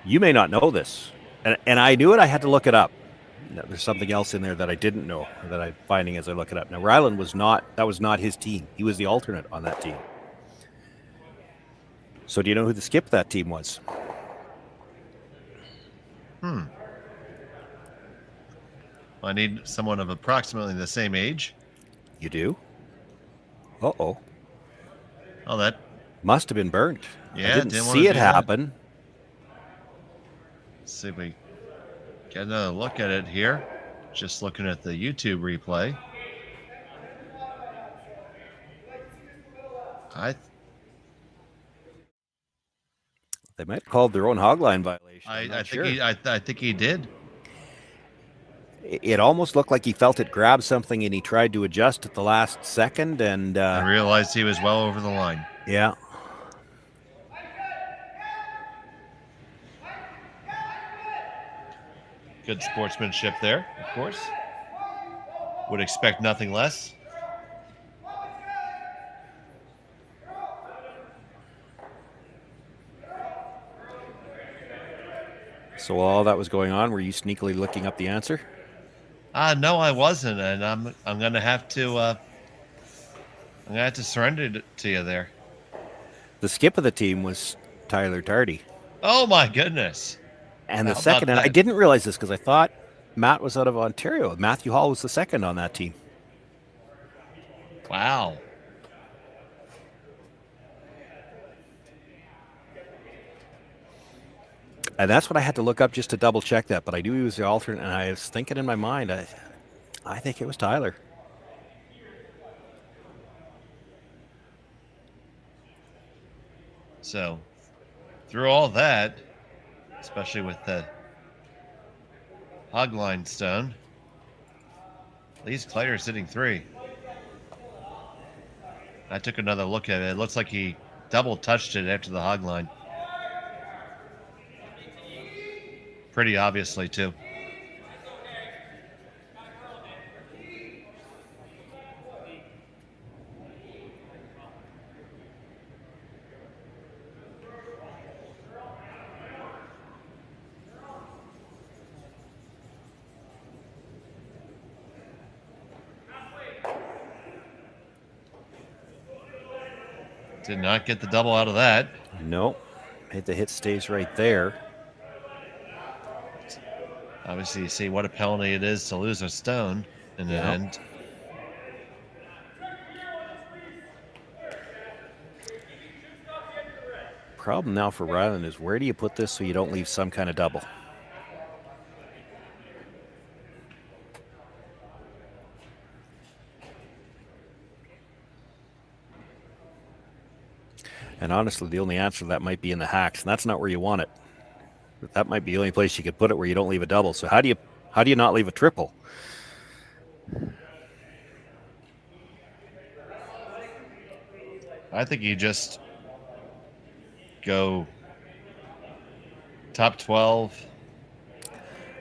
you may not know this. And I knew it, I had to look it up. There's something else in there that I didn't know that I'm finding as I look it up. Now, Rylan was not his team. He was the alternate on that team. So do you know who the skip of that team was? I need someone of approximately the same age. You do? Uh-oh. Oh, that must have been burnt. Yeah, I didn't see it happen. Let's see if we get another look at it here. Just looking at the YouTube replay. They might have called their own hogline violation. I think he did. It almost looked like he felt it grab something and he tried to adjust at the last second and I realized he was well over the line. Yeah. Good sportsmanship there, of course. Would expect nothing less. So while all that was going on, were you sneakily looking up the answer? No, I wasn't, and I'm gonna have to surrender it to you there. The skip of the team was Tyler Tardy. Oh my goodness! And the second, and I didn't realize this because I thought Matt was out of Ontario. Matthew Hall was the second on that team. Wow. And that's what I had to look up just to double check that. But I knew he was the alternate, and I was thinking in my mind, I think it was Tyler. So, through all that, especially with the hogline stone, Lee's Kleiter sitting 3. I took another look at it. It looks like he double touched it after the hogline. Pretty obviously, too. Did not get the double out of that. Nope. The hit stays right there. Obviously, you see what a penalty it is to lose a stone in the end. Problem now for Rylan is where do you put this so you don't leave some kind of double? And honestly, the only answer to that might be in the hacks, and that's not where you want it. But that might be the only place you could put it where you don't leave a double. So how do you not leave a triple? I think you just go top 12,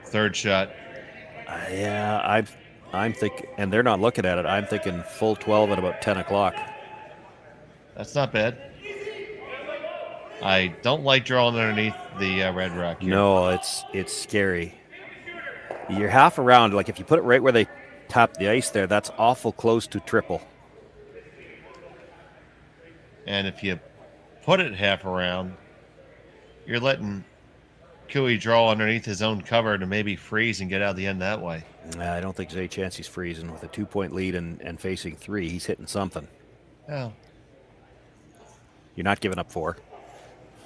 third shot. Yeah, I'm thinking, and they're not looking at it. I'm thinking full 12 at about 10 o'clock. That's not bad. I don't like drawing underneath the red rock here. No, it's scary. You're half around. Like if you put it right where they tap the ice there, that's awful close to triple. And if you put it half around, you're letting Cooey draw underneath his own cover to maybe freeze and get out the end that way. I don't think there's any chance he's freezing. With a 2-point lead and facing 3, he's hitting something. Oh. You're not giving up 4.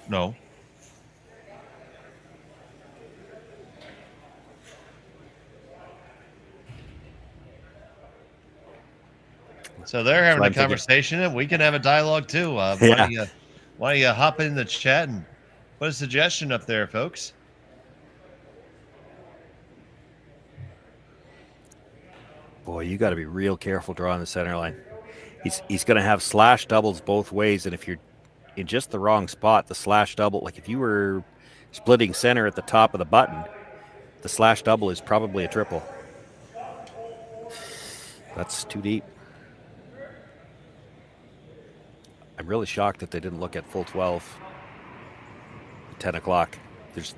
No. So they're having a conversation, and we can have a dialogue too. Why don't you hop in the chat and put a suggestion up there, folks? Boy, you got to be real careful drawing the center line. He's going to have slash doubles both ways, and if you're in just the wrong spot, the slash double, like if you were splitting center at the top of the button, the slash double is probably a triple. That's too deep. I'm really shocked that they didn't look at full 12 at 10 o'clock. There's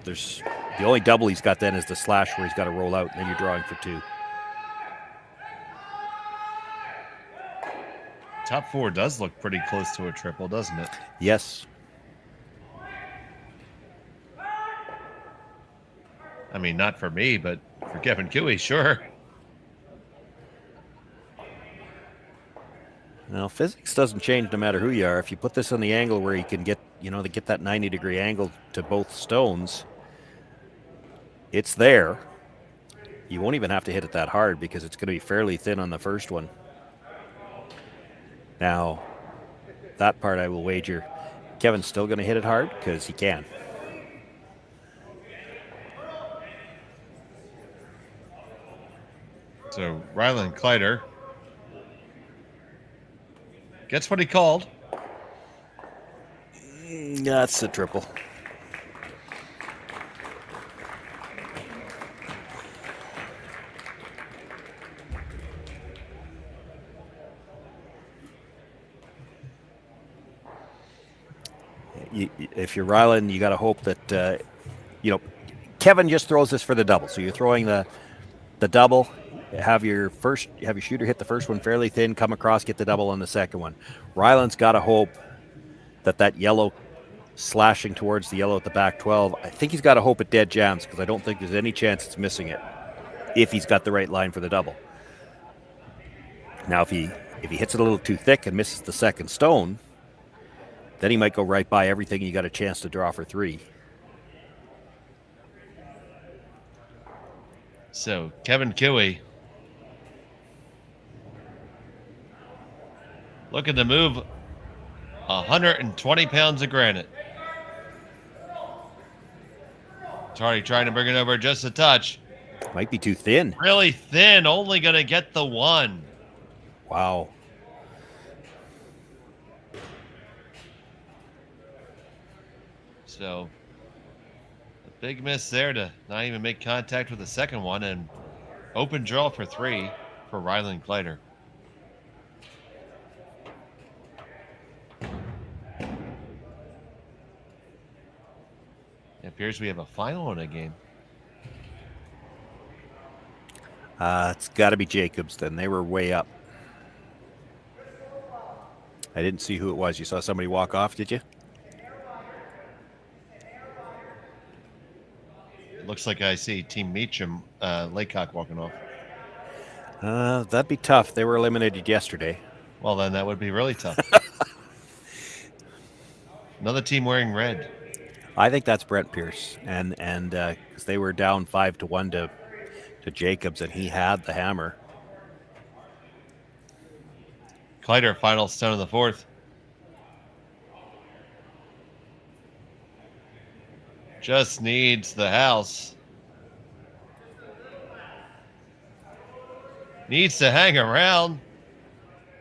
the only double he's got then is the slash where he's got to roll out, and then you're drawing for 2. Top 4 does look pretty close to a triple, doesn't it? Yes. I mean, not for me, but for Kevin Cooey, sure. Now, physics doesn't change no matter who you are. If you put this on the angle where you can get, to get that 90-degree angle to both stones, it's there. You won't even have to hit it that hard because it's going to be fairly thin on the first one. Now, that part I will wager Kevin's still going to hit it hard because he can. So, Rylan Kleiter gets what he called. That's a triple. If you're Rylan, you got to hope that, Kevin just throws this for the double. So you're throwing the double, have your shooter hit the first one fairly thin, come across, get the double on the second one. Rylan's got to hope that yellow slashing towards the yellow at the back 12, I think he's got to hope it dead jams because I don't think there's any chance it's missing it if he's got the right line for the double. Now, if he hits it a little too thick and misses the second stone, then he might go right by everything you got a chance to draw for 3. So, Kevin Cooey looking to move 120 pounds of granite. Tardy trying to bring it over just a touch. Might be too thin. Really thin, only going to get the 1. Wow. So, a big miss there to not even make contact with the second one, and open draw for 3 for Rylan Kleiter. It appears we have a final in a game. It's got to be Jacobs then. They were way up. I didn't see who it was. You saw somebody walk off, did you? Looks like I see Team Meacham, Laycock walking off. That'd be tough. They were eliminated yesterday. Well, then that would be really tough. Another team wearing red. I think that's Brent Pierce, and because they were down 5-1 to Jacobs, and he had the hammer. Kleiter, final stone of the 4th. Just needs the house. Needs to hang around.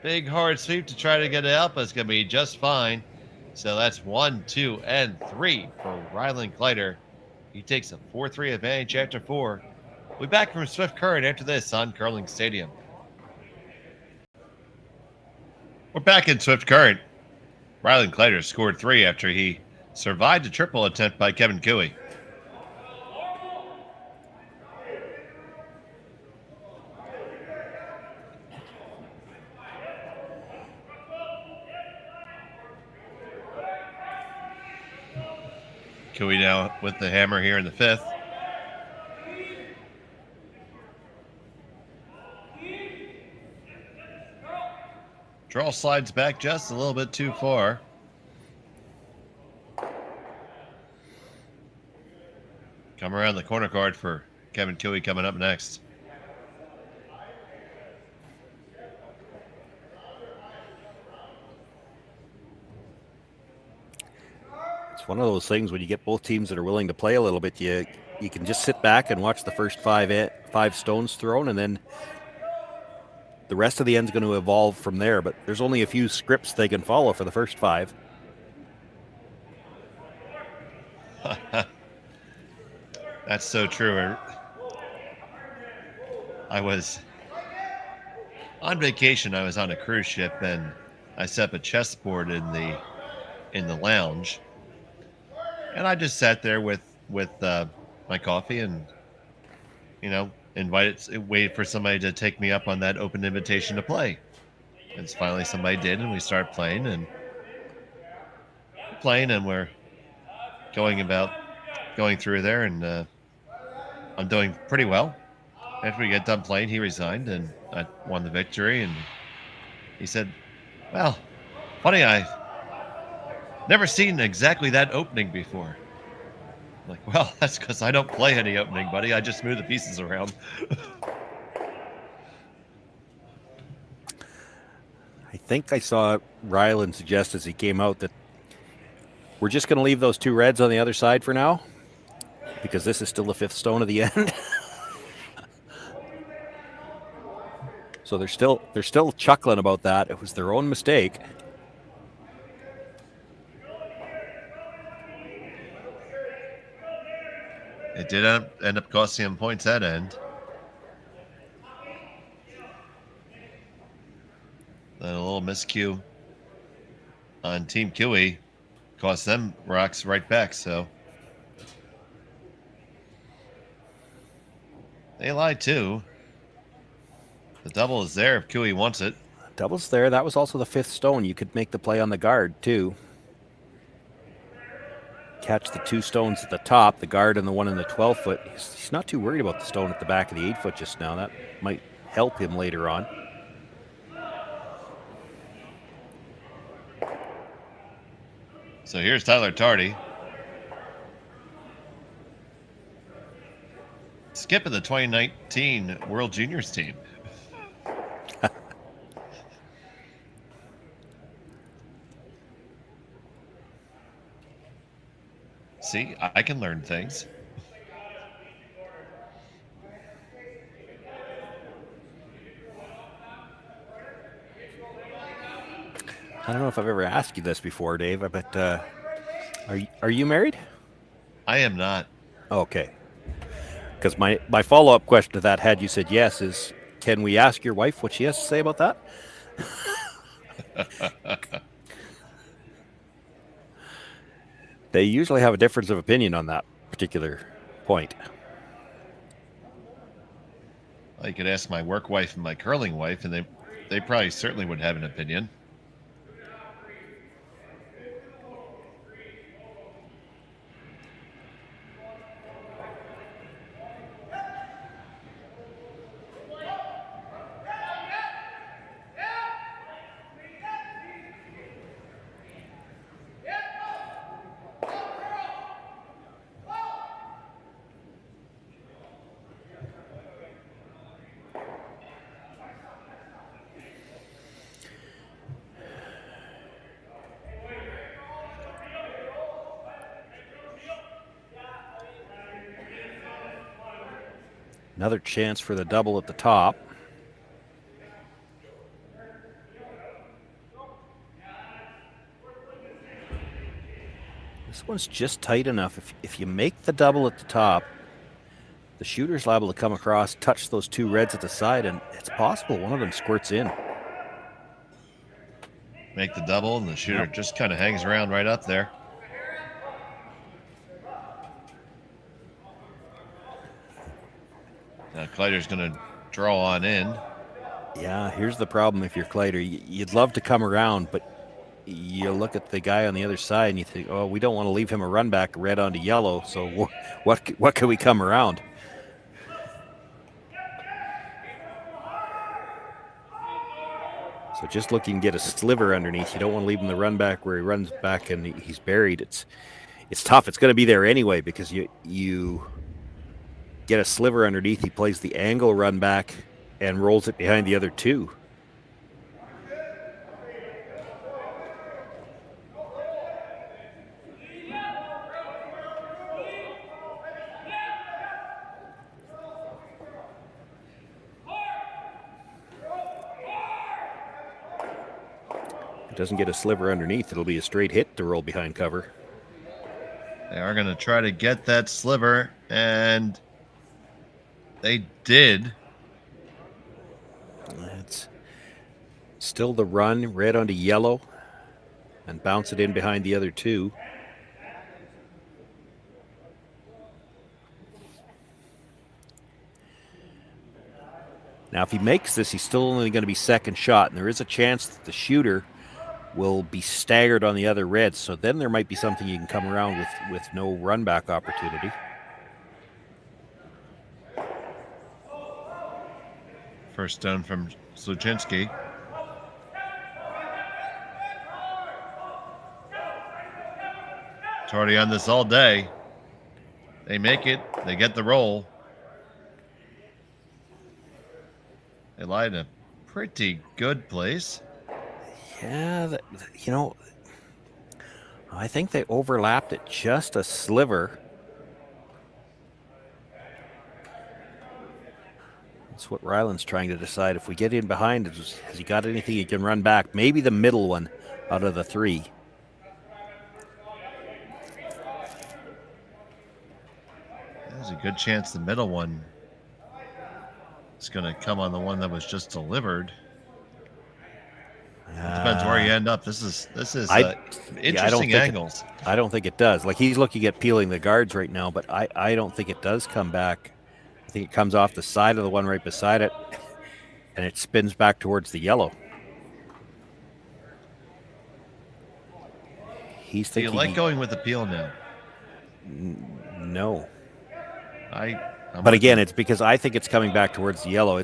Big hard sweep to try to get it out, but it's going to be just fine. So that's 1, 2, and 3 for Rylan Kleiter. He takes a 4-3 advantage after 4. We'll be back from Swift Current after this on Curling Stadium. We're back in Swift Current. Rylan Kleiter scored 3 after he survived a triple attempt by Kevin Cooey. Cooey now with the hammer here in the 5th. Draw slides back just a little bit too far. Come around the corner card for Kevin Cooey coming up next. It's one of those things when you get both teams that are willing to play a little bit, you can just sit back and watch the first five stones thrown, and then the rest of the end's going to evolve from there, but there's only a few scripts they can follow for the first 5. That's so true. I was on vacation. I was on a cruise ship, and I set up a chessboard in the lounge, and I just sat there with my coffee and waited for somebody to take me up on that open invitation to play. And finally somebody did, and we started playing, and we're going through there, and I'm doing pretty well. After we get done playing, he resigned, and I won the victory. And he said, "Well, funny, I've never seen exactly that opening before." I'm like, "Well, that's because I don't play any opening, buddy. I just move the pieces around." I think I saw Rylan suggest as he came out that we're just going to leave those 2 reds on the other side for now, because this is still the 5th stone of the end. So they're still chuckling about that. It was their own mistake. It did end up costing him points that end. Then a little miscue on Team Kiwi cost them rocks right back, so they lied too. The double is there if Kiwi wants it. Double's there. That was also the 5th stone. You could make the play on the guard too. Catch the 2 stones at the top, the guard and the one in the 12-foot. He's not too worried about the stone at the back of the 8-foot just now. That might help him later on. So here's Tyler Tardy. Skipping the 2019 World Juniors team. See, I can learn things. I don't know if I've ever asked you this before, Dave, but are you married? I am not. Okay. Because my follow-up question to that, had you said yes, is can we ask your wife what she has to say about that? They usually have a difference of opinion on that particular point. I could ask my work wife and my curling wife, and they probably certainly would have an opinion. Another chance for the double at the top. This one's just tight enough. If you make the double at the top, the shooter's liable to come across, touch those 2 reds at the side, and it's possible one of them squirts in. Make the double, and the shooter just kind of hangs around right up there. Now Kleiter's going to draw on in. Yeah, here's the problem if you're Kleiter. You'd love to come around, but you look at the guy on the other side and you think, oh, we don't want to leave him a run back red onto yellow, so what can we come around? So just look, you can get a sliver underneath. You don't want to leave him the run back where he runs back and he's buried. It's tough. It's going to be there anyway because you get a sliver underneath. He plays the angle run back and rolls it behind the other 2. it doesn't get a sliver underneath, it'll be a straight hit to roll behind cover. They are going to try to get that sliver, and they did. It's still the run, red onto yellow, and bounce it in behind the other two. Now, if he makes this, he's still only going to be second shot, and there is a chance that the shooter will be staggered on the other red, so then there might be something you can come around with no run back opportunity. First stone from Sluchinski. It's already on this all day. They make it. They get the roll. They lie in a pretty good place. Yeah, I think they overlapped it just a sliver. That's what Rylan's trying to decide. If we get in behind, has he got anything he can run back? Maybe the middle one out of the three. There's a good chance the middle one is going to come on the one that was just delivered. It depends where you end up. This is interesting angles. I don't think it does. Like, he's looking at peeling the guards right now, but I don't think it does come back. I think it comes off the side of the one right beside it, and it spins back towards the yellow. He's thinking. Do you like going with the peel now? No. But again, it's because I think it's coming back towards the yellow.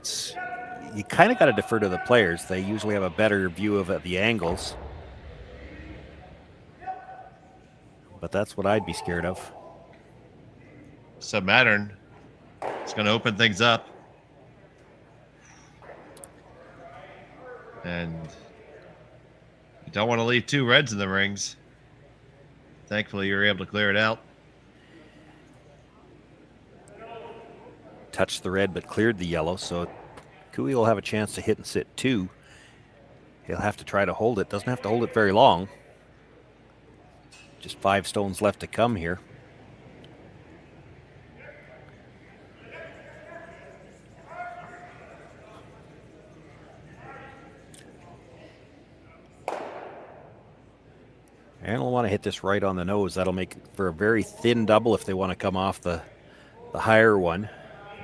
You kind of got to defer to the players. They usually have a better view of the angles. But that's what I'd be scared of. So Mattern is going to open things up. And you don't want to leave two reds in the rings. Thankfully, you're able to clear it out. Touched the red, but cleared the yellow, so Cooey will have a chance to hit and sit two. He'll have to try to hold it. Doesn't have to hold it very long. Just 5 stones left to come here. And we'll want to hit this right on the nose. That'll make for a very thin double if they want to come off the higher one.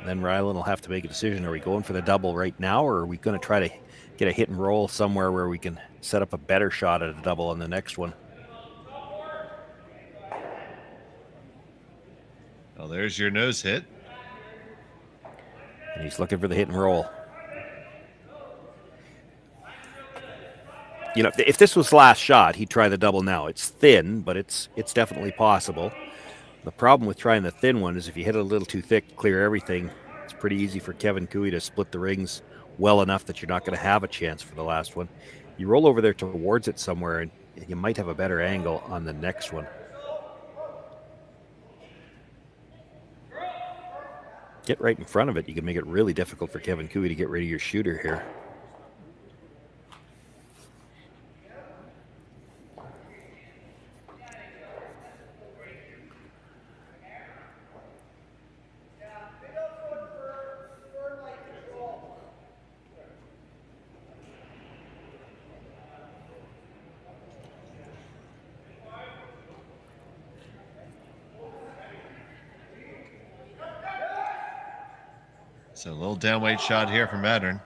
Then Rylan will have to make a decision. Are we going for the double right now, or are we going to try to get a hit and roll somewhere where we can set up a better shot at a double on the next one? Well, there's your nose hit. And he's looking for the hit and roll. You know, if this was last shot, he'd try the double now. It's thin, but it's definitely possible. The problem with trying the thin one is if you hit it a little too thick, clear everything, it's pretty easy for Kevin Cooey to split the rings well enough that you're not going to have a chance for the last one. You roll over there towards it somewhere, and you might have a better angle on the next one. Get right in front of it. You can make it really difficult for Kevin Cooey to get rid of your shooter here. So a little downweight shot here from Mattern.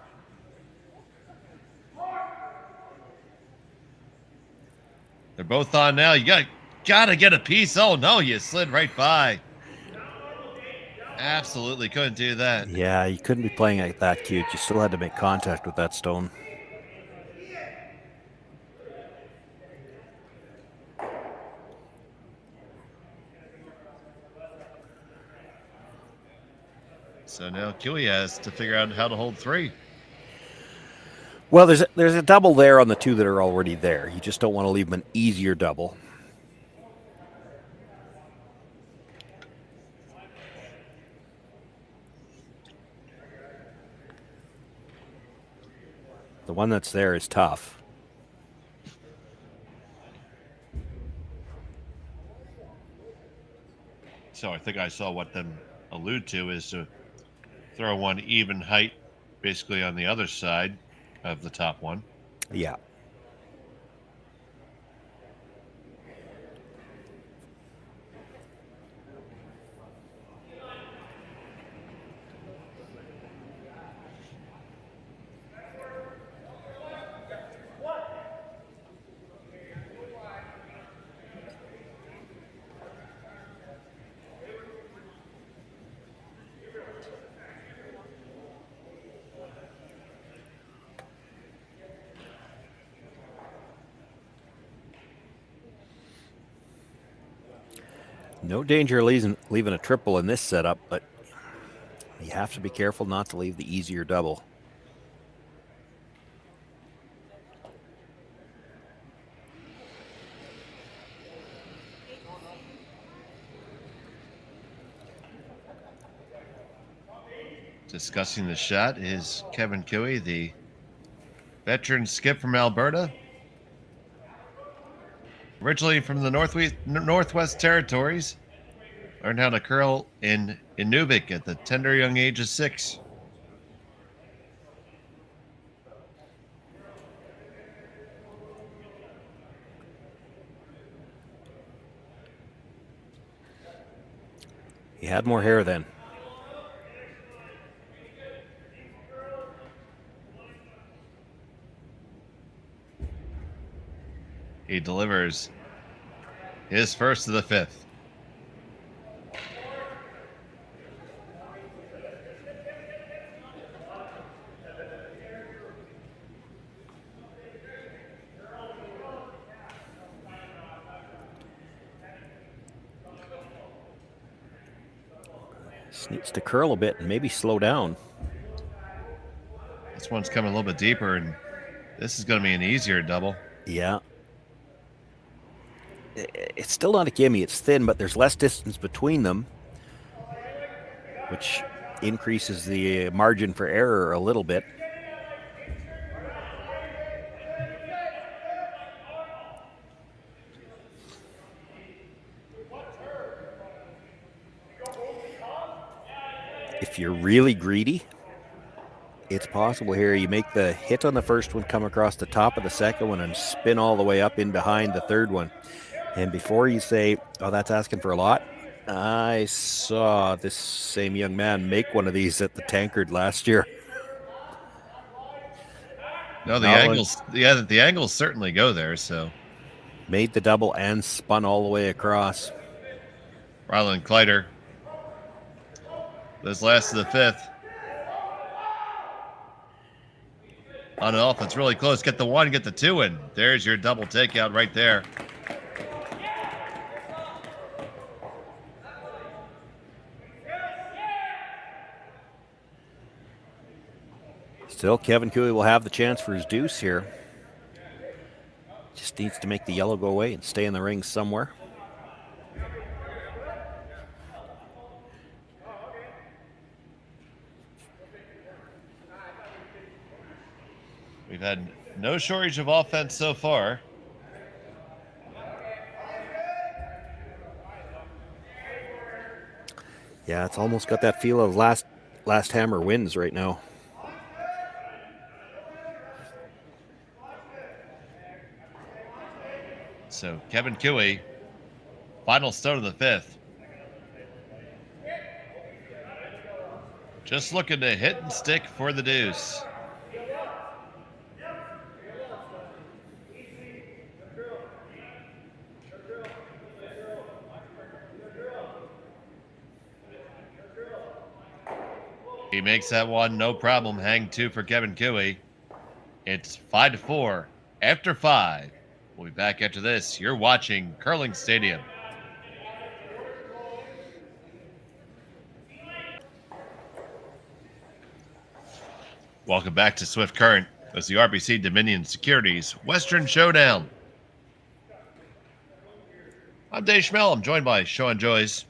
They're both on now. You gotta get a piece. Oh no, you slid right by. Absolutely couldn't do that. Yeah, you couldn't be playing like that cute. You still had to make contact with that stone. So now Cooey has to figure out how to hold 3. Well, there's a double there on the 2 that are already there. You just don't want to leave them an easier double. The one that's there is tough. So I think I saw what them allude to is to throw one even height basically on the other side of the top one. Yeah. No danger of leaving a triple in this setup, but you have to be careful not to leave the easier double. Discussing the shot is Kevin Cooey, the veteran skip from Alberta. Originally from the Northwest Territories, learned how to curl in Inuvik at the tender young age of 6. He had more hair then. He delivers his first of the 5th. Just needs to curl a bit and maybe slow down. This one's coming a little bit deeper, and this is going to be an easier double. Yeah. It's still not a gimme. It's thin, but there's less distance between them, which increases the margin for error a little bit. If you're really greedy, it's possible here you make the hit on the first one, come across the top of the second one, and spin all the way up in behind the third one. And before you say, oh, that's asking for a lot, I saw this same young man make one of these at the Tankard last year. No, the angles certainly go there, so. Made the double and spun all the way across. Rylan Kleiter. This last of the 5th. On and off, it's really close. Get the 1, get the 2 in. There's your double takeout right there. Still, Kevin Cooey will have the chance for his deuce here. Just needs to make the yellow go away and stay in the ring somewhere. We've had no shortage of offense so far. Yeah, it's almost got that feel of last hammer wins right now. So Kevin Cooey, final stone of the 5th. Just looking to hit and stick for the deuce. He makes that one, no problem. Hang 2 for Kevin Cooey. It's 5-4 after 5. We'll be back after this. You're watching Curling Stadium. Welcome back to Swift Current. As the RBC Dominion Securities Western Showdown. I'm Dave Schmel. I'm joined by Shawn, Joyce,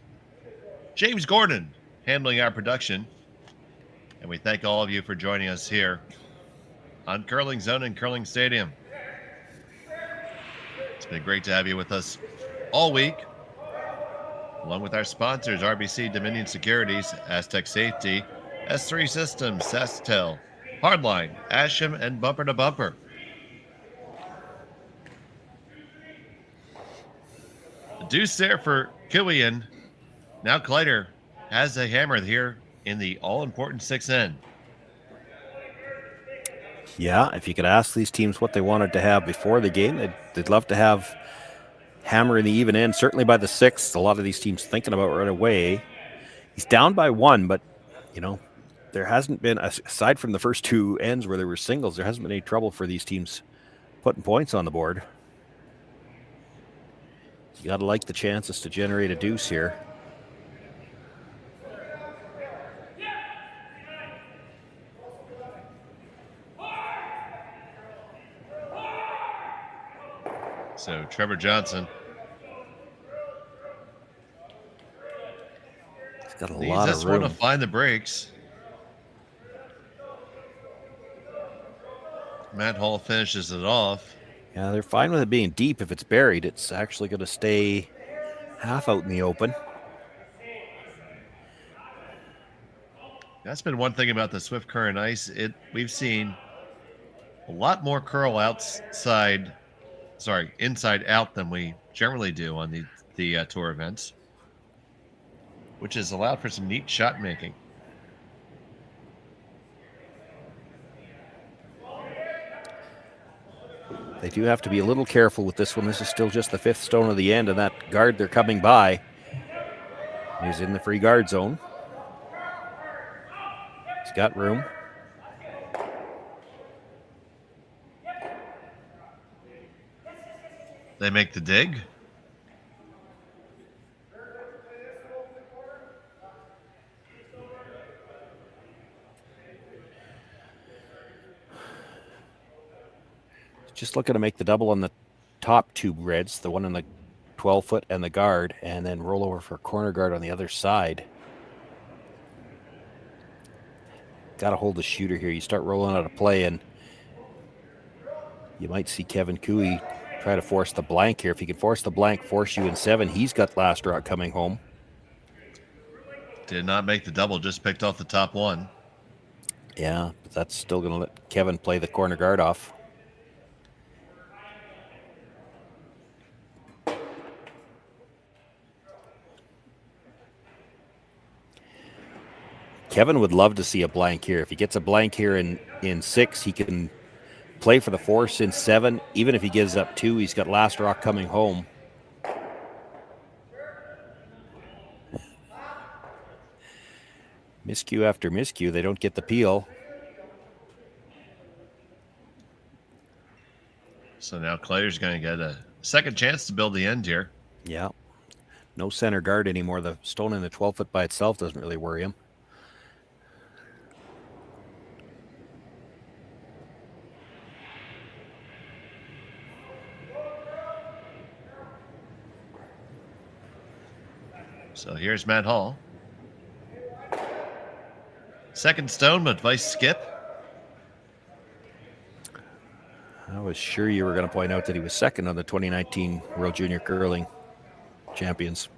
James Gordon handling our production. And we thank all of you for joining us here on Curling Zone and Curling Stadium. It's been great to have you with us all week. along with our sponsors, RBC, Dominion Securities, Aztec Safety, S3 Systems, Sasktel, Hardline, Asham, and Bumper to Bumper. The deuce there for Killian. Now Kleiter has a hammer here in the all-important 6N. Yeah, if you could ask these teams what they wanted to have before the game, they'd love to have hammer in the even end. Certainly by the 6th, a lot of these teams thinking about right away. He's down by 1, but, you know, there hasn't been, aside from the first 2 ends where there were singles, there hasn't been any trouble for these teams putting points on the board. You got to like the chances to generate a deuce here. So Trevor Johnson. He's got a lot of room. Needs to find the breaks. Matt Hall finishes it off. Yeah, they're fine with it being deep. If it's buried, it's actually going to stay half out in the open. That's been one thing about the Swift Current Ice. We've seen a lot more curl inside out than we generally do on the tour events, which has allowed for some neat shot making. They do have to be a little careful with this one. This is still just the 5th stone of the end, and that guard they're coming by is in the free guard zone. He's got room. They make the dig. Just looking to make the double on the top 2 reds, the one in the 12-foot and the guard, and then roll over for a corner guard on the other side. Got to hold the shooter here. You start rolling out a play, and you might see Kevin Cooey try to force the blank here. If he can force the blank, force you in 7, he's got last draw coming home. Did not make the double, just picked off the top 1. Yeah, but that's still going to let Kevin play the corner guard off. Kevin would love to see a blank here. If he gets a blank here in 6, he can play for the force in 7. Even if he gives up 2, he's got last draw coming home. Miscue after miscue, they don't get the peel. So now Kleiter's going to get a second chance to build the end here. Yeah. No center guard anymore. The stone in the 12-foot by itself doesn't really worry him. So here's Matt Hall. Second stone, but vice skip. I was sure you were going to point out that he was second on the 2019 World Junior Curling Champions.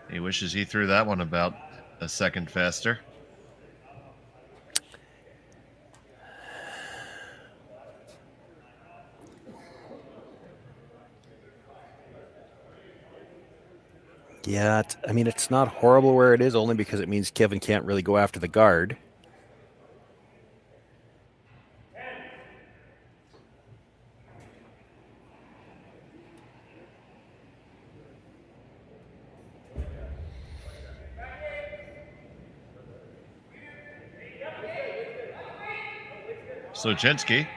He wishes he threw that one about a second faster. Yeah, I mean, it's not horrible where it is, only because it means Kevin can't really go after the guard. Slocinski.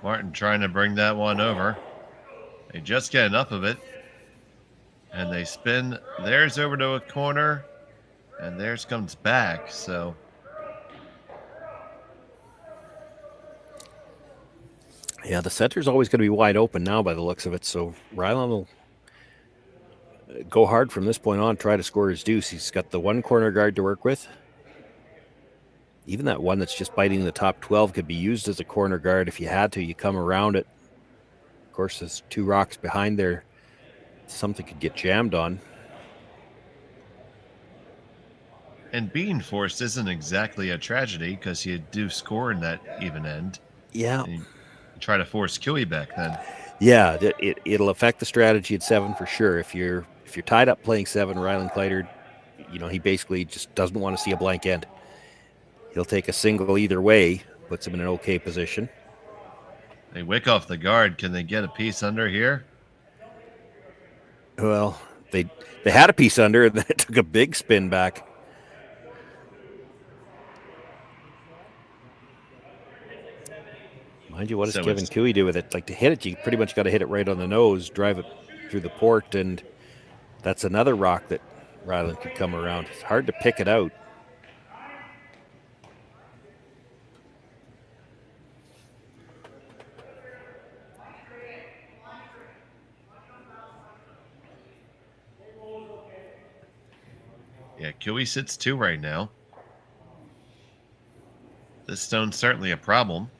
Martin trying to bring that one over. They just get enough of it. And they spin theirs over to a corner. And theirs comes back. So Yeah, the center's always going to be wide open now by the looks of it, so Rylan will go hard from this point on, try to score his deuce. He's got the one corner guard to work with. Even that one that's just biting the top 12 could be used as a corner guard if you had to. You come around it. Of course, there's 2 rocks behind there. Something could get jammed on. And being forced isn't exactly a tragedy because you do score in that even end. Yeah. And you try to force QE back then. Yeah, it'll affect the strategy at 7 for sure. If you're tied up playing 7, Rylan Kleiter, he basically just doesn't want to see a blank end. He'll take a single either way, puts him in an okay position. They wick off the guard. Can they get a piece under here? Well, they had a piece under, and then it took a big spin back. Mind you, what does Kevin Cooey do with it? Like, to hit it, you pretty much got to hit it right on the nose, drive it through the port, and that's another rock that Rylan could come around. It's hard to pick it out. Yeah, QE sits 2 right now. This stone's certainly a problem.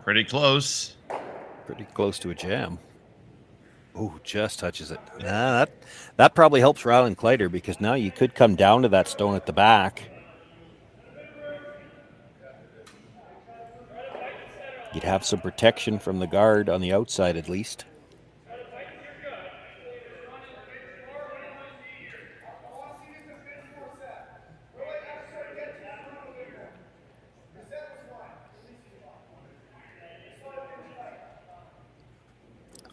Pretty close. Pretty close to a jam. Oh, just touches it. That probably helps Rylan Kleiter, because now you could come down to that stone at the back. You'd have some protection from the guard on the outside at least.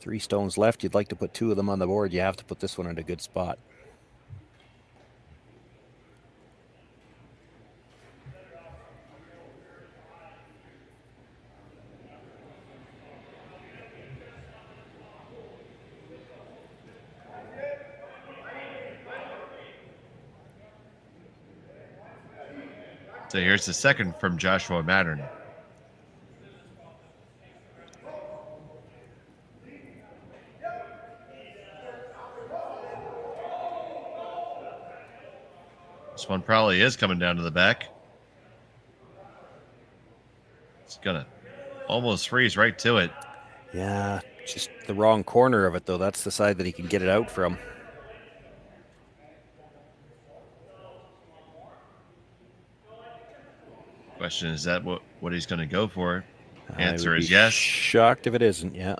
Three stones left. You'd like to put 2 of them on the board. You have to put this one in a good spot. So here's the second from Joshua Mattern. This one probably is coming down to the back. It's gonna almost freeze right to it. Yeah, just the wrong corner of it, though. That's the side that he can get it out from. Question is that what he's going to go for? Answer is yes. Shocked if it isn't. Yeah.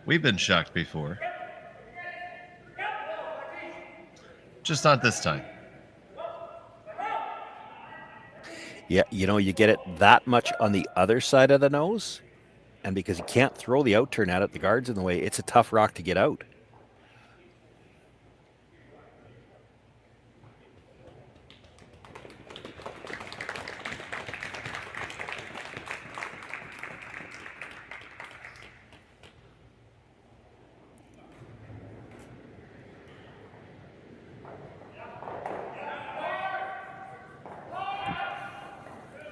We've been shocked before. Just not this time. Yeah, you get it that much on the other side of the nose, and because he can't throw the out turn at it, the guard's in the way, it's a tough rock to get out.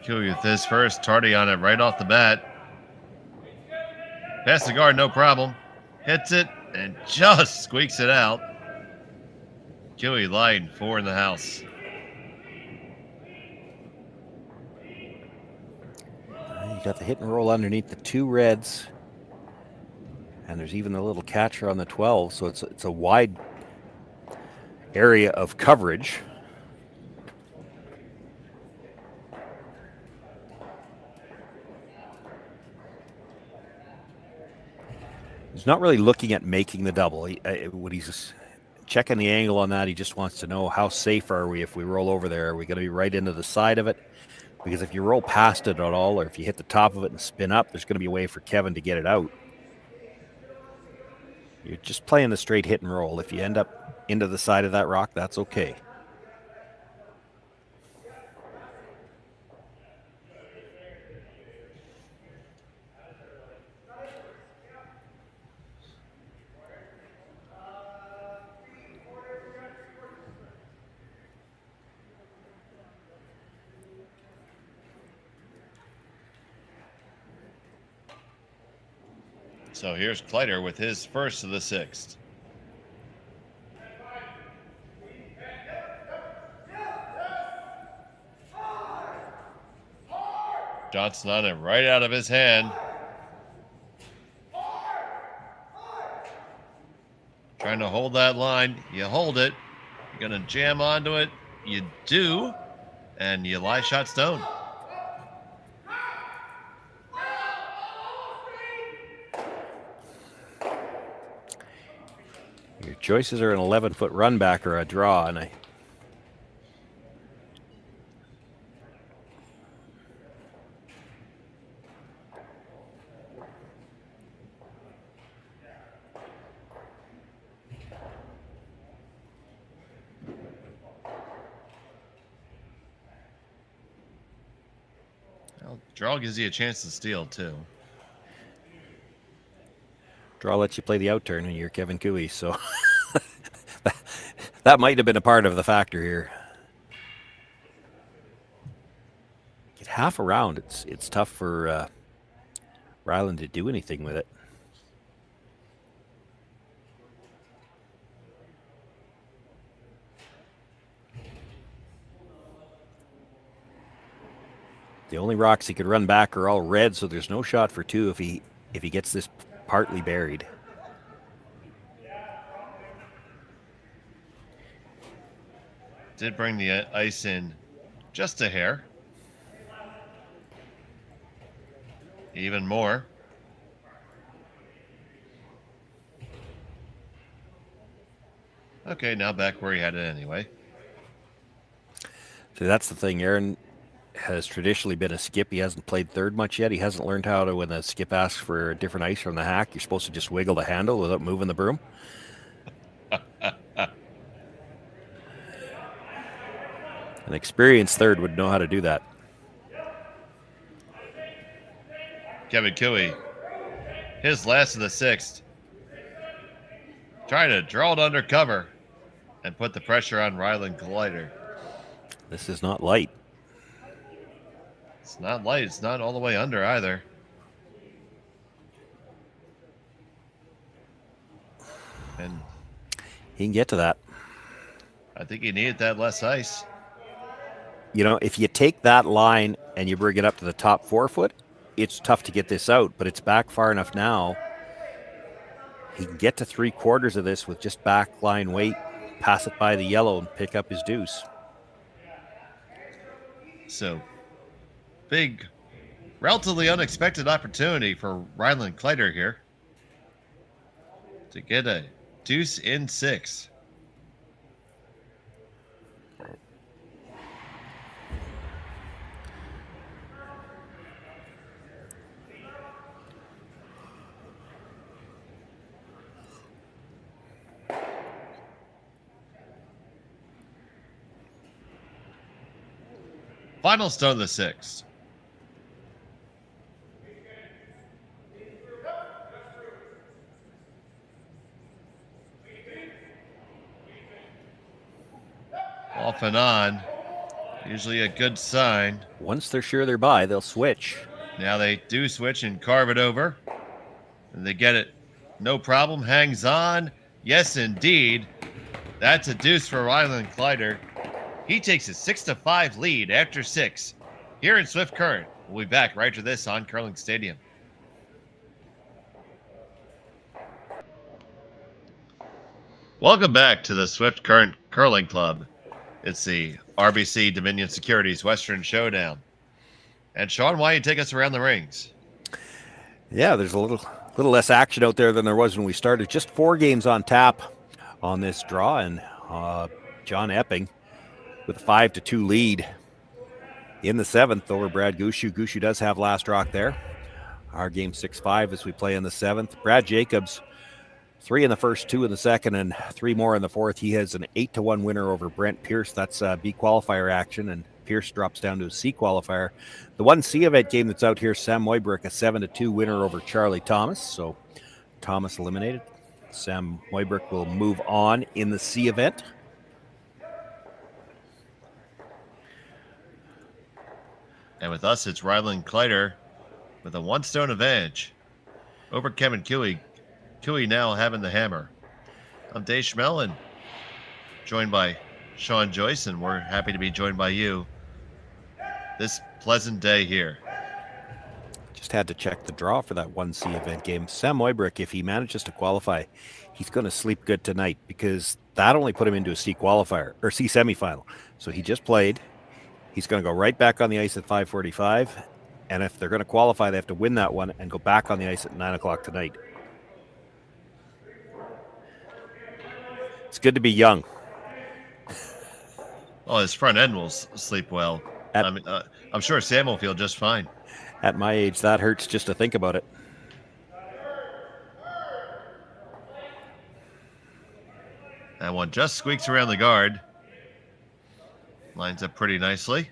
QE with this first. Tardy on it right off the bat. Past the guard, no problem. Hits it and just squeaks it out. QE line 4 in the house. You got the hit and roll underneath the 2 reds. And there's even the little catcher on the 12, so it's a wide area of coverage. He's not really looking at making the double. When he's checking the angle on that, he just wants to know, how safe are we if we roll over there? Are we going to be right into the side of it? Because if you roll past it at all, or if you hit the top of it and spin up, there's going to be a way for Kevin to get it out. You're just playing the straight hit and roll. If you end up into the side of that rock, that's okay. So here's Kleiter with his first of the sixth. Johnson on it right out of his hand. Trying to hold that line. You hold it. You're going to jam onto it. You do. And you lie shot stone. Your choices are an 11-foot run back or a draw, and well, draw gives you a chance to steal, too. draw lets you play the out turn, and you're Kevin Cooey, so that might have been a part of the factor here. Get half around. It's tough for Rylan to do anything with it. The only rocks he could run back are all red, so there's no shot for two if he gets this partly buried. Did bring the ice in just a hair. Even more. Okay, now back where he had it anyway. So that's the thing. Aaron has traditionally been a skip. He hasn't played third much yet. He hasn't learned how to, when a skip asks for a different ice from the hack, you're supposed to just wiggle the handle without moving the broom. An experienced third would know how to do that. Kevin Cooey, his last of the sixth. Trying to draw it under cover and put the pressure on Rylan Kleiter. This is not light. It's not light. It's not all the way under either. And he can get to that. I think he needed that less ice. You know, if you take that line and you bring it up to the top 4 foot, it's tough to get this out, but it's back far enough now. He can get to 3/4 of this with just back line weight, pass it by the yellow, and pick up his deuce. So, big, relatively unexpected opportunity for Rylan Kleiter here to get a deuce in 6. Final stone of the 6th. Off and on. Usually a good sign. Once they're sure they're by, they'll switch. Now they do switch and carve it over. And they get it. No problem. Hangs on. Yes, indeed. That's a deuce for Rylan Kleiter. He takes a 6-5 lead after 6 here in Swift Current. We'll be back right after this on Curling Stadium. Welcome back to the Swift Current Curling Club. It's the RBC Dominion Securities Western Showdown. And Shawn, why don't you take us around the rings? Yeah, there's a little less action out there than there was when we started. Just 4 games on tap on this draw, and John Epping with a 5-2 lead in the 7th over Brad Gushu. Gushu does have last rock there. Our game 6-5 as we play in the 7th. Brad Jacobs, 3 in the first, 2 in the second, and 3 more in the 4th. He has an 8-1 winner over Brent Pierce. That's B qualifier action, and Pierce drops down to a C qualifier. The one C event game that's out here, Sam Moybrick, a 7-2 winner over Charlie Thomas. So Thomas eliminated. Sam Moybrick will move on in the C event. And with us, it's Rylan Kleiter with a 1 stone advantage. over Kevin Cooey. Cooey now having the hammer. I'm Dave Schmel, and joined by Shawn, Joyce, and we're happy to be joined by you this pleasant day here. Just had to check the draw for that 1C event game. Sam Oybrick, if he manages to qualify, he's going to sleep good tonight because that only put him into a C qualifier or C semifinal. So he just played. He's going to go right back on the ice at 5:45. And if they're going to qualify, they have to win that one and go back on the ice at 9 o'clock tonight. It's good to be young. Oh, his front end will sleep well. I'm sure Sam will feel just fine. At my age, that hurts just to think about it. That one just squeaks around the guard. Lines up pretty nicely.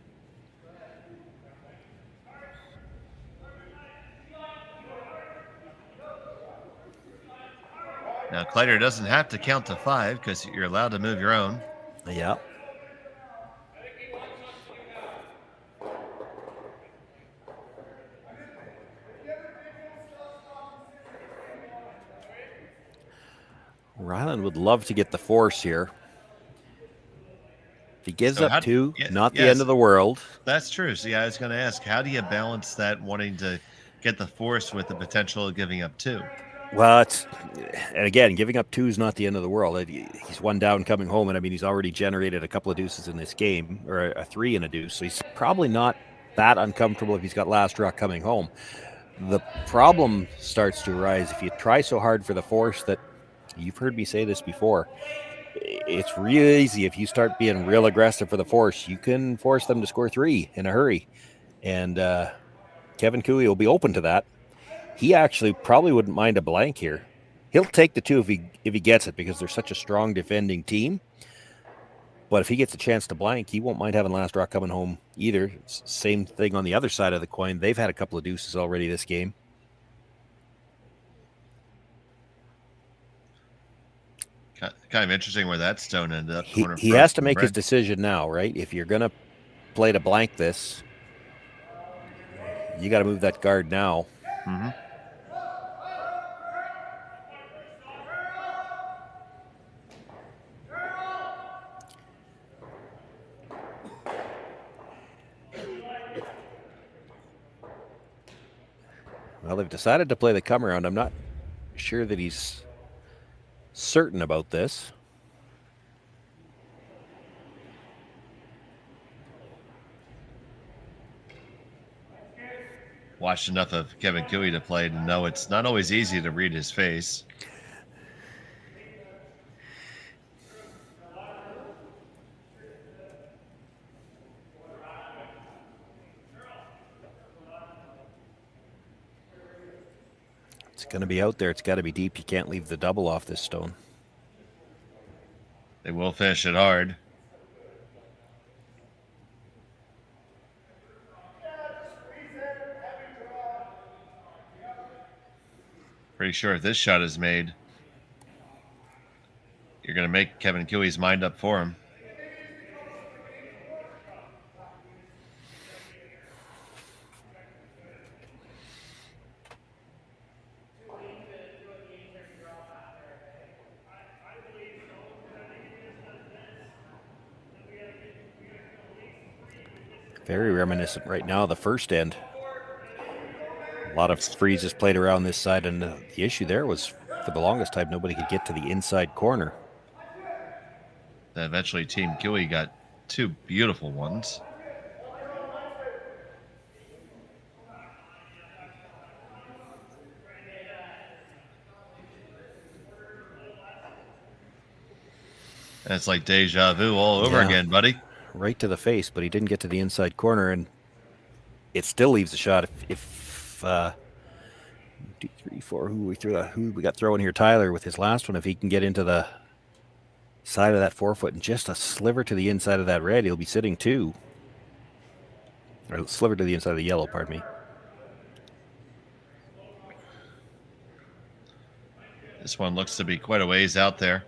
Now, Kleiter doesn't have to count to 5 because you're allowed to move your own. Yeah. Rylan would love to get the force here. If he gives up 2, not the end of the world. That's true. So, I was going to ask, how do you balance that wanting to get the force with the potential of giving up 2? Well, and again, giving up 2 is not the end of the world. He's 1 down coming home, and I mean, he's already generated a couple of deuces in this game, or a 3 and a deuce. So he's probably not that uncomfortable if he's got last draw coming home. The problem starts to arise if you try so hard for the force that you've heard me say this before. It's real easy if you start being real aggressive for the force. You can force them to score 3 in a hurry, and Kevin Cooey will be open to that. He actually probably wouldn't mind a blank here. He'll take the 2 if he gets it because they're such a strong defending team. But if he gets a chance to blank, he won't mind having last draw coming home either. Same thing on the other side of the coin. They've had a couple of deuces already this game. Kind of interesting where that stone ended up. He has to make his decision now, right? If you're going to play to blank this, you got to move that guard now. Mm-hmm. Well, they've decided to play the come around. I'm not sure that he's certain about this. Watched enough of Kevin Cooey to play to know it's not always easy to read his face. It's going to be out there. It's got to be deep. You can't leave the double off this stone. They will finish it hard. Pretty sure if this shot is made, you're going to make Kevin Cooey's mind up for him. Very reminiscent right now of the first end. A lot of freezes played around this side, and the issue there was, for the longest time, nobody could get to the inside corner. Eventually, Team Cooey got 2 beautiful ones. And it's like deja vu all over again, buddy. Right to the face, but he didn't get to the inside corner, and it still leaves a shot. If 2, 3, 4, who we got throwing here? Tyler with his last one. If he can get into the side of that 4-foot and just a sliver to the inside of that red, he'll be sitting 2. Or a sliver to the inside of the yellow, pardon me. This one looks to be quite a ways out there.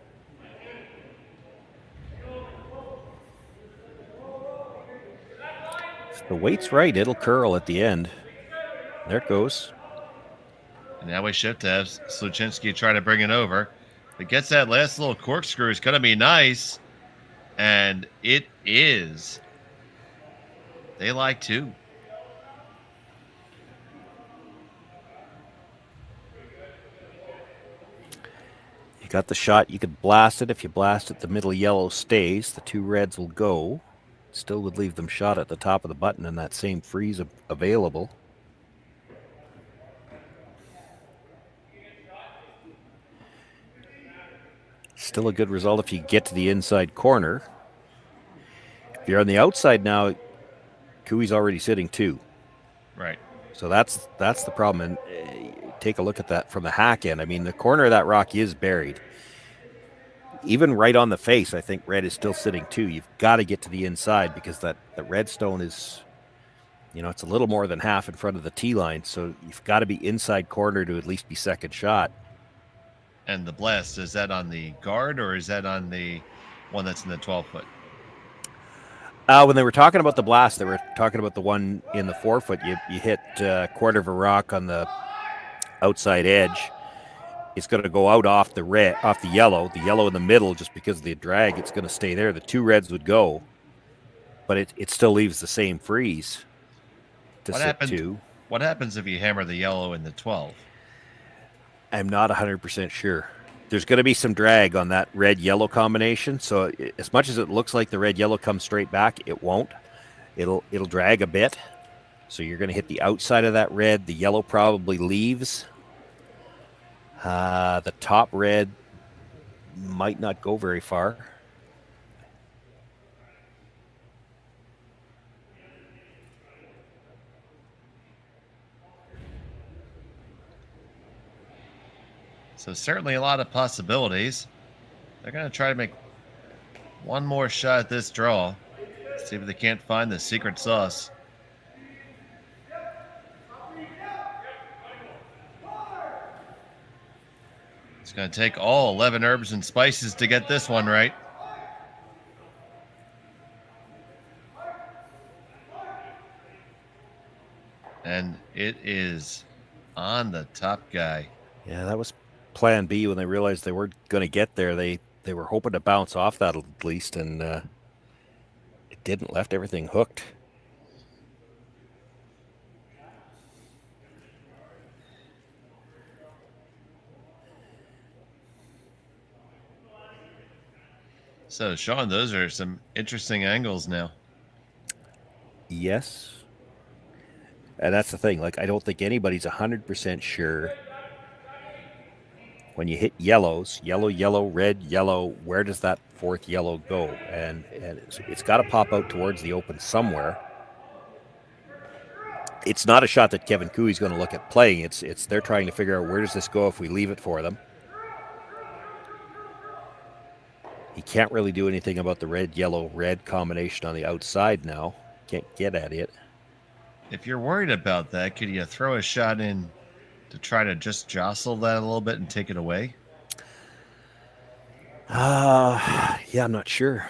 If the weight's right, it'll curl at the end. There it goes. Now we shift to have Sluchinski try to bring it over. If it gets that last little corkscrew, it's going to be nice. And it is. They like to. You got the shot. You could blast it. If you blast it, the middle yellow stays. The two reds will go. Still would leave them shot at the top of the button and that same freeze available. Still a good result if you get to the inside corner. If you're on the outside now, Cooey's already sitting 2. Right. So that's the problem. And take a look at that from the hack end. I mean, the corner of that rock is buried. Even right on the face, I think red is still sitting 2. You've got to get to the inside because that red stone is, it's a little more than half in front of the tee line. So you've got to be inside corner to at least be second shot. And the blast, is that on the guard or is that on the one that's in the 12-foot? When they were talking about the blast, they were talking about the one in the 4-foot. You hit a quarter of a rock on the outside edge. It's going to go out off the yellow. The yellow in the middle, just because of the drag, it's going to stay there. The 2 reds would go, but it still leaves the same freeze to sit 2. What happens if you hammer the yellow in the 12? I'm not 100% sure. There's going to be some drag on that red-yellow combination. So as much as it looks like the red-yellow comes straight back, it won't. It'll drag a bit. So you're going to hit the outside of that red. The yellow probably leaves. The top red might not go very far. So certainly a lot of possibilities. They're going to try to make one more shot at this draw. See if they can't find the secret sauce. It's going to take all 11 herbs and spices to get this one right. And it is on the top guy. Yeah, that was plan B when they realized they weren't going to get there. They were hoping to bounce off that at least, and it didn't. Left everything hooked. So, Shawn, those are some interesting angles now. Yes. And that's the thing. Like, I don't think anybody's 100% sure when you hit yellows, yellow, yellow, red, yellow, where does that 4th yellow go? And it's got to pop out towards the open somewhere. It's not a shot that Kevin Cooey's going to look at playing. It's they're trying to figure out where does this go if we leave it for them. He can't really do anything about the red, yellow, red combination on the outside now. Can't get at it. If you're worried about that, could you throw a shot in to try to just jostle that a little bit and take it away? Yeah, I'm not sure.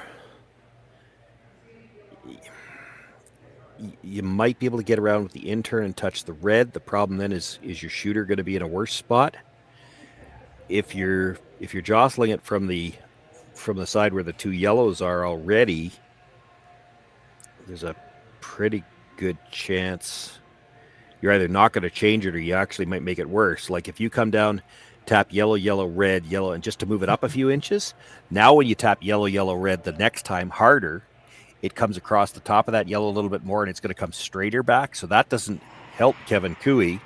You might be able to get around with the in-turn and touch the red. The problem then is your shooter going to be in a worse spot? If you're jostling it from the side where the 2 yellows are already, there's a pretty good chance you're either not going to change it or you actually might make it worse. Like if you come down, tap yellow, yellow, red, yellow, and just to move it up a few inches, now when you tap yellow, yellow, red the next time harder, it comes across the top of that yellow a little bit more and it's going to come straighter back. So that doesn't help Kevin Cooey.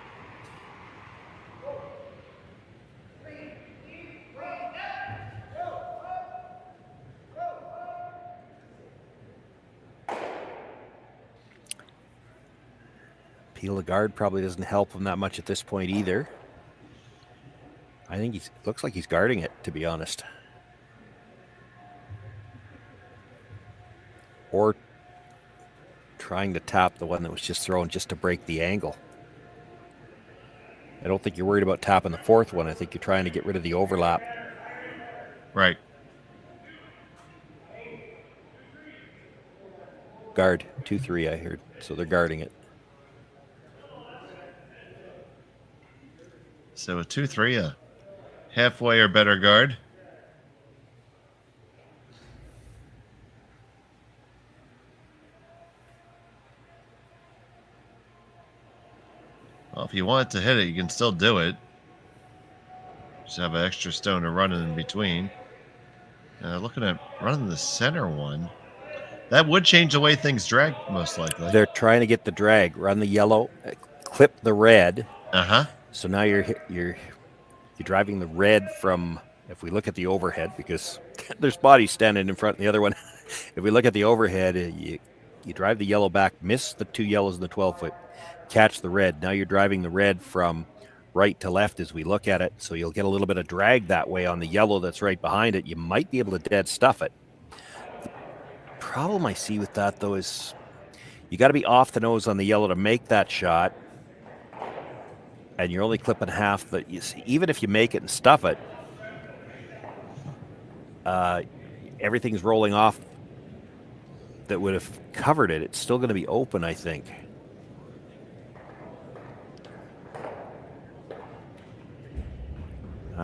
Peel the guard probably doesn't help him that much at this point either. I think looks like he's guarding it, to be honest. Or trying to tap the one that was just thrown just to break the angle. I don't think you're worried about tapping the 4th one. I think you're trying to get rid of the overlap. Right. Guard, 2-3 I heard. So they're guarding it. So a 2-3, a halfway or better guard. Well, if you want to hit it, you can still do it. Just have an extra stone to run in between. Looking at running the center one. That would change the way things drag, most likely. They're trying to get the drag. Run the yellow, clip the red. Uh-huh. So now you're driving the red from, if we look at the overhead, because there's bodies standing in front of the other one. If we look at the overhead, you drive the yellow back, miss the 2 yellows in the 12-foot, catch the red. Now you're driving the red from right to left as we look at it, so you'll get a little bit of drag that way on the yellow that's right behind it. You might be able to dead stuff it. The problem I see with that, though, is you got to be off the nose on the yellow to make that shot, and you're only clipping half the. Even if you make it and stuff it, everything's rolling off that would have covered it. It's still going to be open, I think.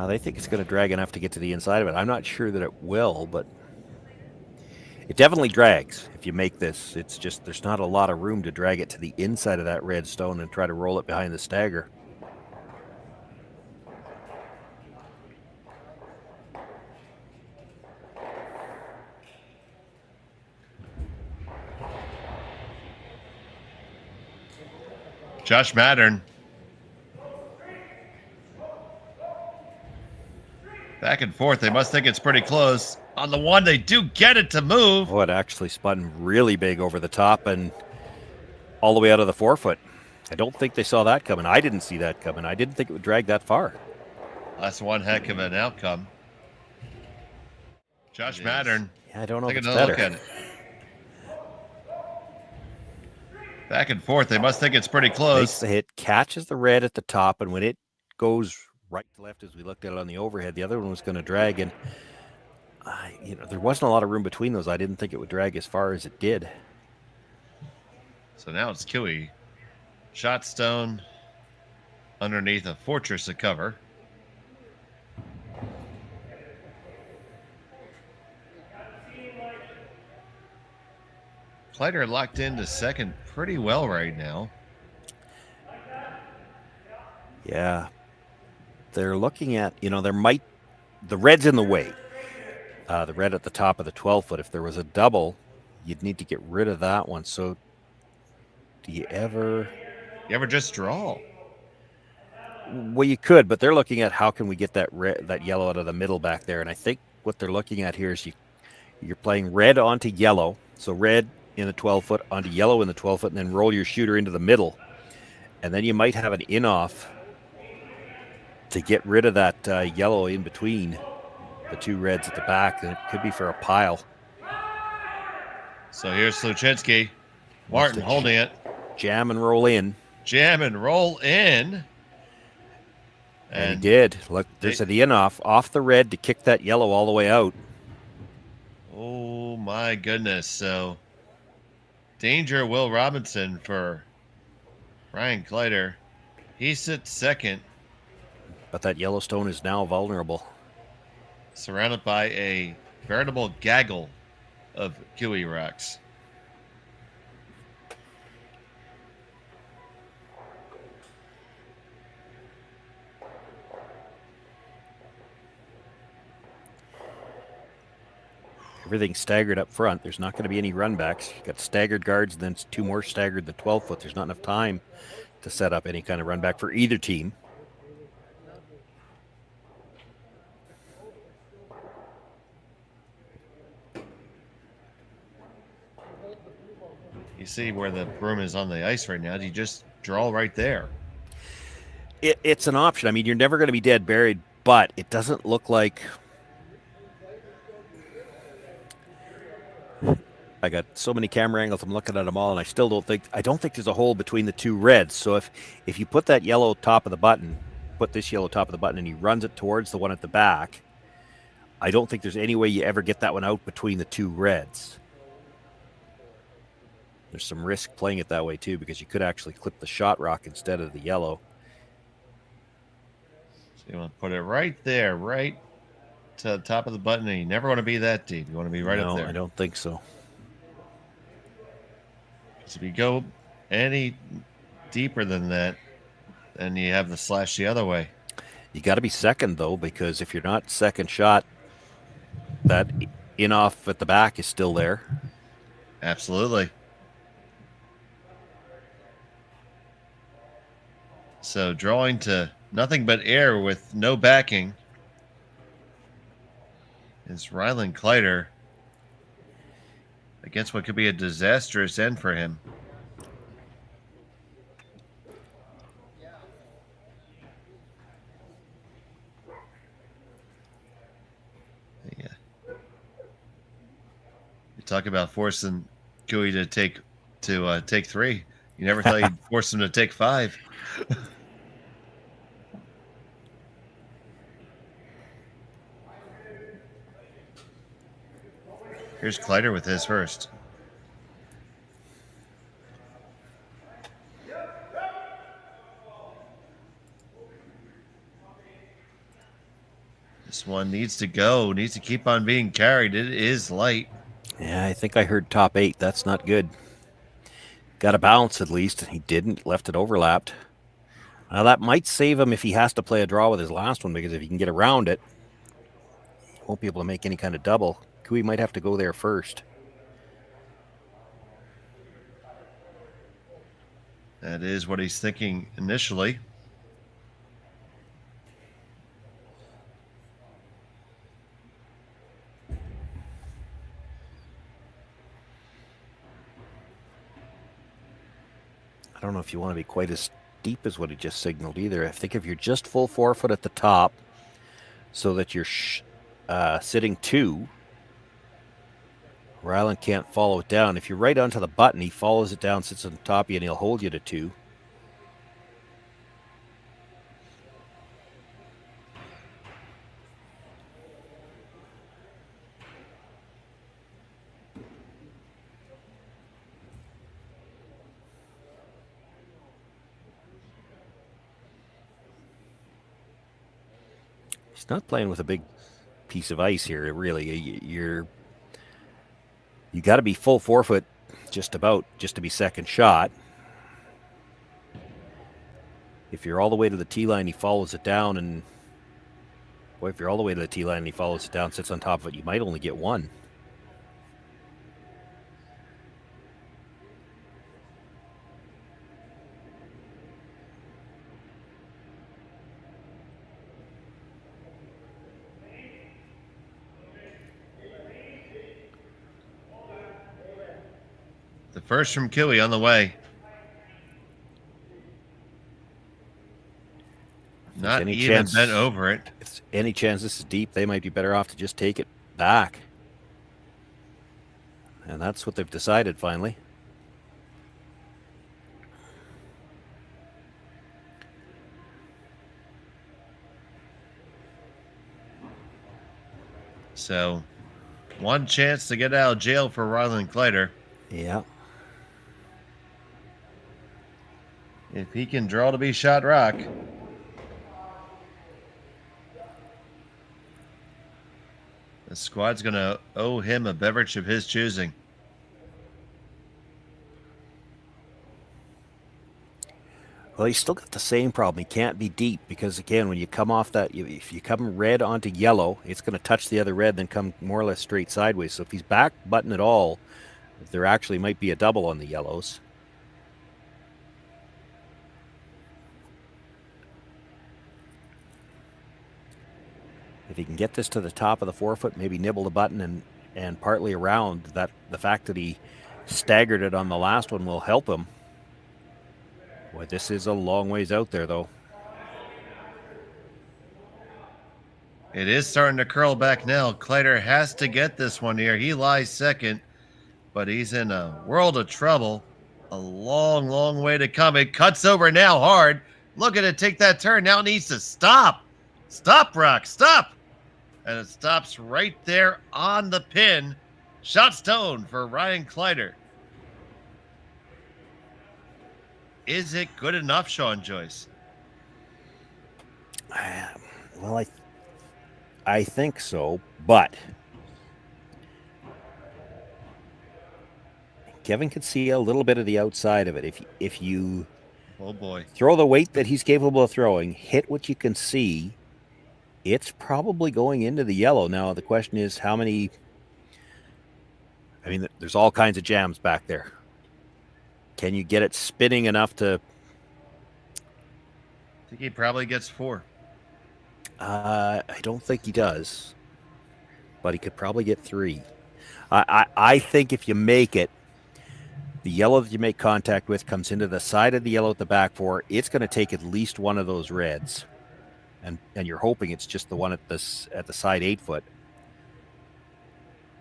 They think it's going to drag enough to get to the inside of it. I'm not sure that it will, but it definitely drags if you make this. It's just there's not a lot of room to drag it to the inside of that red stone and try to roll it behind the stagger. Josh Mattern. Back and forth. They must think it's pretty close. On the one, they do get it to move. Oh, it actually spun really big over the top and all the way out of the 4-foot. I don't think they saw that coming. I didn't see that coming. I didn't think it would drag that far. That's one heck of an outcome. Josh Mattern. Yeah, I don't know if Take it's another better. look at it. Back and forth. They must think it's pretty close. Makes the hit, catches the red at the top, and when it goes right to left as we looked at it on the overhead, the other one was going to drag, and there wasn't a lot of room between those. I didn't think it would drag as far as it did. So now it's Kiwi. Shot stone underneath a fortress of cover. Kleiter locked into second pretty well right now. Yeah. They're looking at, the red's in the way. The red at the top of the 12-foot. If there was a double, you'd need to get rid of that one. So do you ever... You ever just draw? Well, you could, but they're looking at how can we get that yellow out of the middle back there. And I think what they're looking at here is you're playing red onto yellow. So red in the 12-foot onto yellow in the 12-foot, and then roll your shooter into the middle. And then you might have an in-off to get rid of that yellow in between the 2 reds at the back. And it could be for a pile. So here's Sluchinski. Martin holding it. Jam and roll in. Jam and roll in. And he did. Look, there's the in-off off the red to kick that yellow all the way out. Oh, my goodness. So danger Will Robinson for Rylan Kleiter. He sits second. But that Yellowstone is now vulnerable. Surrounded by a veritable gaggle of Kiwi rocks. Everything's staggered up front. There's not going to be any runbacks. You've got staggered guards, and then 2 more staggered the 12-foot. There's not enough time to set up any kind of runback for either team. You see where the broom is on the ice right now. Do you just draw right there? It's an option. I mean, you're never going to be dead buried, but it doesn't look like... I got so many camera angles. I'm looking at them all, and I don't think there's a hole between the 2 reds. So if you put that yellow top of the button, put this yellow top of the button, and he runs it towards the one at the back, I don't think there's any way you ever get that one out between the 2 reds. There's some risk playing it that way too, because you could actually clip the shot rock instead of the yellow. So you want to put it right there, right to the top of the button. And you never want to be that deep. You want to be right up there. No, I don't think so. Because if you go any deeper than that, then you have the slash the other way. You got to be second, though, because if you're not second shot, that in off at the back is still there. Absolutely. So drawing to nothing but air with no backing is Rylan Kleiter against what could be a disastrous end for him. Yeah. You talk about forcing Cooey to take three. You never thought you'd force him to take 5. Here's Kleiter with his first. This one needs to go, needs to keep on being carried. It is light. Yeah, I think I heard top 8. That's not good. Got a bounce at least. He didn't. Left it overlapped. Now that might save him if he has to play a draw with his last one, because if he can get around it, he won't be able to make any kind of double. Cooey might have to go there first. That is what he's thinking initially. I don't know if you want to be quite as deep as what he just signaled either. I think if you're just full forefoot at the top so that you're sitting 2, Rylan can't follow it down. If you're right onto the button, he follows it down, sits on top of you, and he'll hold you to 2. He's not playing with a big piece of ice here, really. You got to be full forefoot just to be second shot. If you're all the way to the tee line, he follows it down, and boy, if you're all the way to the tee line and he follows it down, sits on top of it, you might only get 1. The first from Cooey on the way. Not even bent over it. If any chance this is deep, they might be better off to just take it back. And that's what they've decided finally. So, one chance to get out of jail for Rylan Kleiter. Yeah. If he can draw to be shot rock. The squad's going to owe him a beverage of his choosing. Well, he's still got the same problem. He can't be deep because, again, when you come off that, if you come red onto yellow, it's going to touch the other red, then come more or less straight sideways. So if he's back button at all, there actually might be a double on the yellows. If he can get this to the top of the forefoot, maybe nibble the button and partly around, that the fact that he staggered it on the last one will help him. Boy, this is a long ways out there, though. It is starting to curl back now. Kleiter has to get this one here. He lies second, but he's in a world of trouble. A long, long way to come. It cuts over now hard. Look at it take that turn. Now it needs to stop. Stop, Rock. Stop. And it stops right there on the pin. Shot stone for Rylan Kleiter. Is it good enough, Shawn, Joyce? Well, I think so, but Kevin can see a little bit of the outside of it. If you Oh boy. throw the weight that he's capable of throwing, hit what you can see, it's probably going into the yellow. Now the question is how many. I mean, there's all kinds of jams back there. Can you get it spinning enough to? I think he probably gets 4. I don't think he does, but he could probably get 3. I think if you make it, the yellow that you make contact with comes into the side of the yellow at the back 4. It's going to take at least one of those reds, and you're hoping it's just the one at the side 8 foot.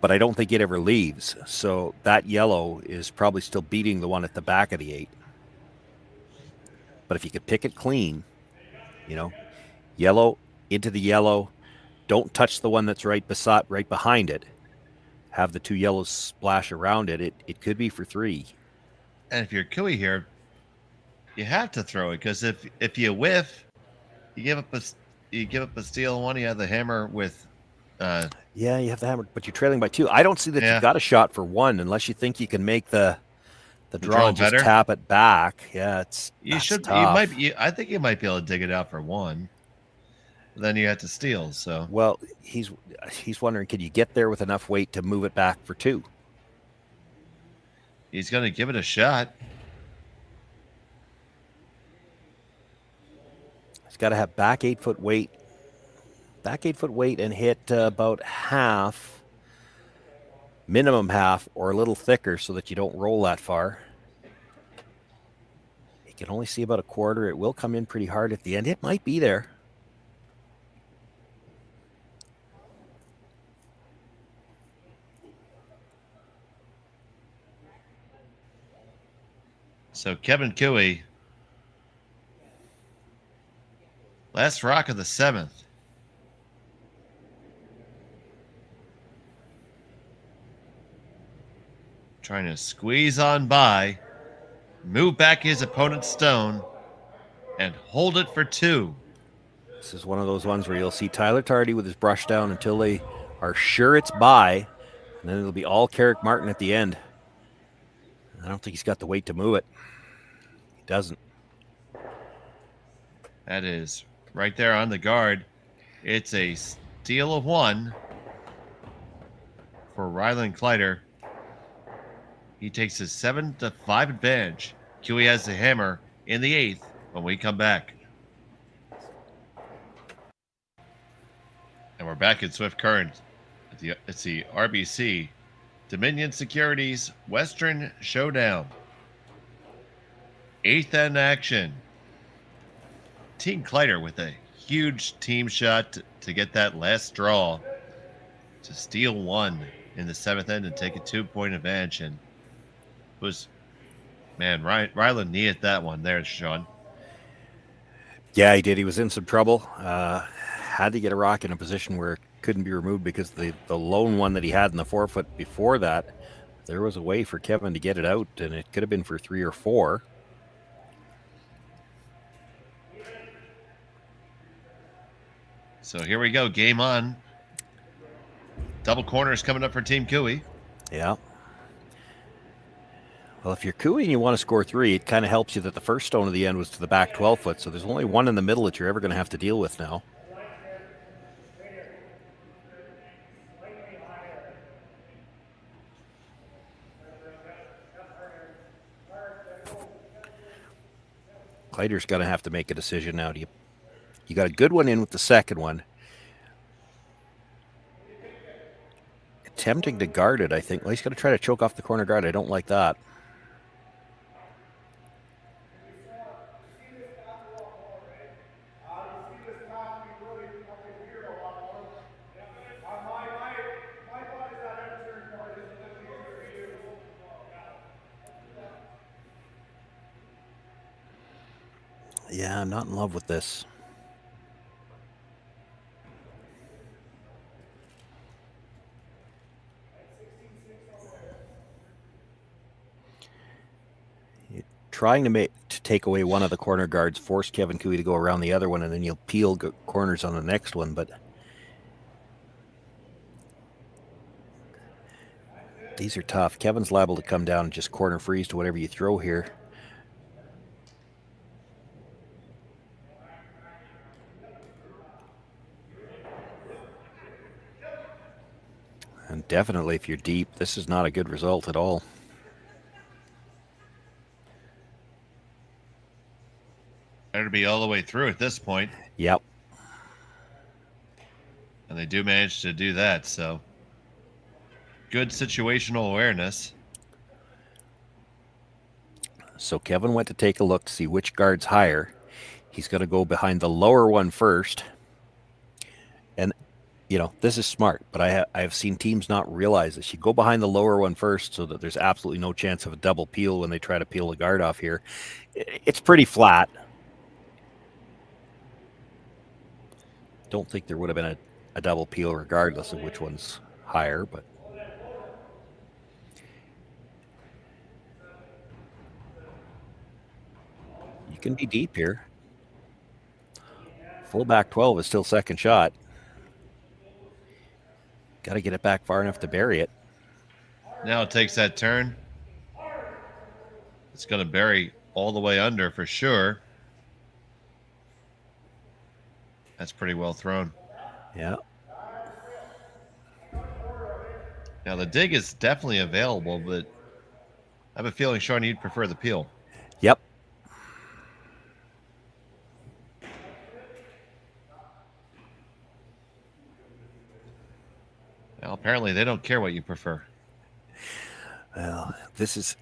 But I don't think it ever leaves. So that yellow is probably still beating the one at the back of the 8. But if you could pick it clean, yellow into the yellow, don't touch the one that's right behind it. Have the 2 yellows splash around it. It could be for 3. And if you're Cooey here, you have to throw it because if you whiff, you give up a steal one. You have the hammer with. Yeah, you have the hammer, but you're trailing by 2. I don't see that you've got a shot for 1 unless you think you can make the draw and just better. Tap it back. Yeah, you should. Tough. I think you might be able to dig it out for 1. Then you have to steal. So well, he's wondering, can you get there with enough weight to move it back for 2? He's going to give it a shot. He's got to have back 8 foot weight. Back 8 foot weight and hit about half, minimum half, or a little thicker so that you don't roll that far. You can only see about a quarter. It will come in pretty hard at the end. It might be there. So Kevin Cooey, last rock of the 7th. Trying to squeeze on by, move back his opponent's stone, and hold it for 2. This is one of those ones where you'll see Tyler Tardy with his brush down until they are sure it's by, and then it'll be all Carrick Martin at the end. I don't think he's got the weight to move it. He doesn't. That is right there on the guard. It's a steal of 1 for Rylan Kleiter. He takes his 7-5 advantage. Cooey has the hammer in the 8th when we come back. And we're back in Swift Current. It's the RBC Dominion Securities Western Showdown. 8th end action. Team Kleiter with a huge team shot to get that last draw to steal 1 in the 7th end and take a 2-point advantage. And Rylan needed that one there, Shawn. Yeah, he did. He was in some trouble. Had to get a rock in a position where it couldn't be removed because the lone one that he had in the 4 foot before that, there was a way for Kevin to get it out, and it could have been for 3 or 4. So here we go. Game on. Double corners coming up for Team Cooey. Yeah. Well, if you're Cooey and you want to score 3, it kind of helps you that the first stone of the end was to the back 12 foot, so there's only one in the middle that you're ever going to have to deal with now. Kleiter's going to have to make a decision now. You got a good one in with the second one. Attempting to guard it, I think. Well, he's going to try to choke off the corner guard. I don't like that. Yeah, I'm not in love with this. trying to take away one of the corner guards, force Kevin Cooey to go around the other one, and then you'll peel corners on the next one. But these are tough. Kevin's liable to come down and just corner freeze to whatever you throw here. And definitely, if you're deep, this is not a good result at all. Better be all the way through at this point. Yep. And they do manage to do that, so good situational awareness. So Kevin went to take a look to see which guard's higher. He's going to go behind the lower one first. And, you know, this is smart, but I have seen teams not realize this. You go behind the lower one first so that there's absolutely no chance of a double peel when they try to peel the guard off here. It's pretty flat. Don't think there would have been a double peel regardless of which one's higher, but you can be deep here. Fullback 12 is still second shot. Got to get it back far enough to bury it. Now it takes that turn. It's going to bury all the way under for sure. That's pretty well thrown. Yeah. Now the dig is definitely available, but I have a feeling, Shawn, you'd prefer the peel. Yep. Well, apparently they don't care what you prefer. Well, this is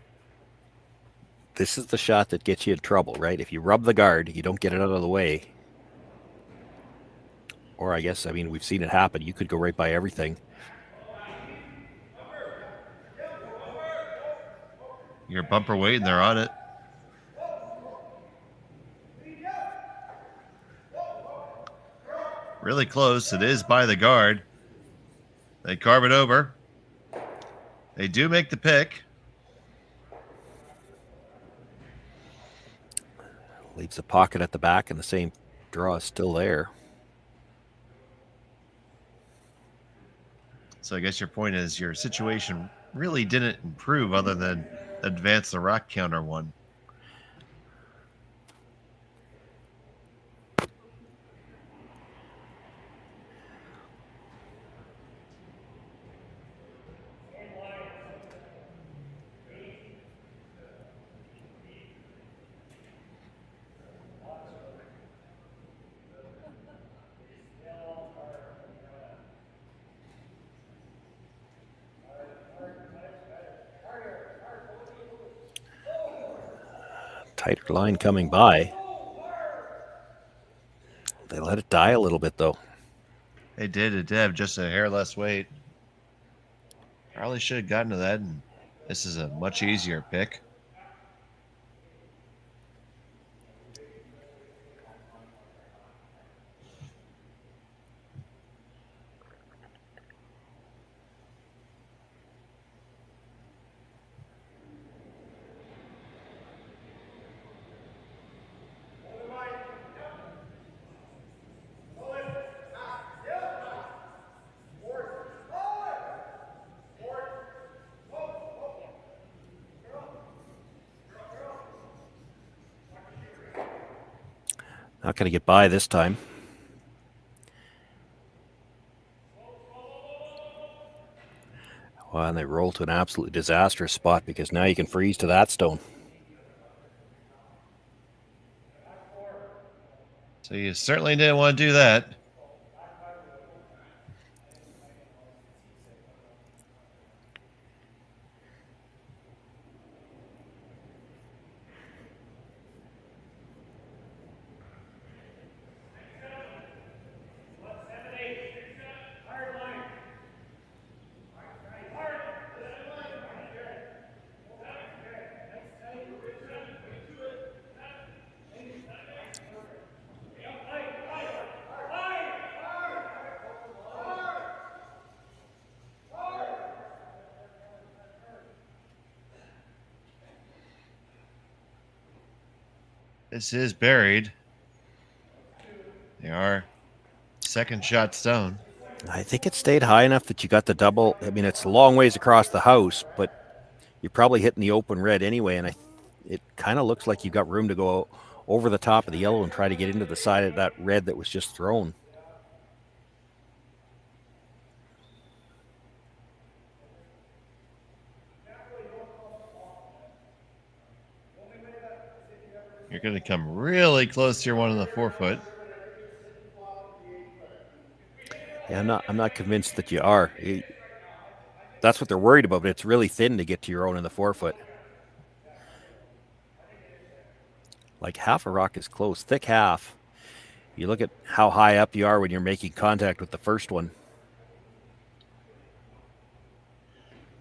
the shot that gets you in trouble, right? If you rub the guard, you don't get it out of the way. Or I guess, I mean, we've seen it happen. You could go right by everything. You're bumper weight and they're on it. Really close. It is by the guard. They carve it over. They do make the pick. Leaves a pocket at the back, and the same draw is still there. So I guess your point is your situation really didn't improve other than advance the rock counter one. Tighter line coming by. They let it die a little bit, though. They did. It did have just a hair less weight. Probably should have gotten to that, and this is a much easier pick. Not going to get by this time. Well, and they roll to an absolutely disastrous spot because now you can freeze to that stone. So you certainly didn't want to do that. This is buried. They are second shot stone. I think it stayed high enough that you got the double. I mean, it's a long ways across the house, but you're probably hitting the open red anyway. And it kind of looks like you've got room to go over the top of the yellow and try to get into the side of that red that was just thrown. You're going to come really close to your one in the 4 foot. Yeah, I'm not convinced that you are. That's what they're worried about, but it's really thin to get to your own in the 4 foot. Like half a rock is close, thick half. You look at how high up you are when you're making contact with the first one.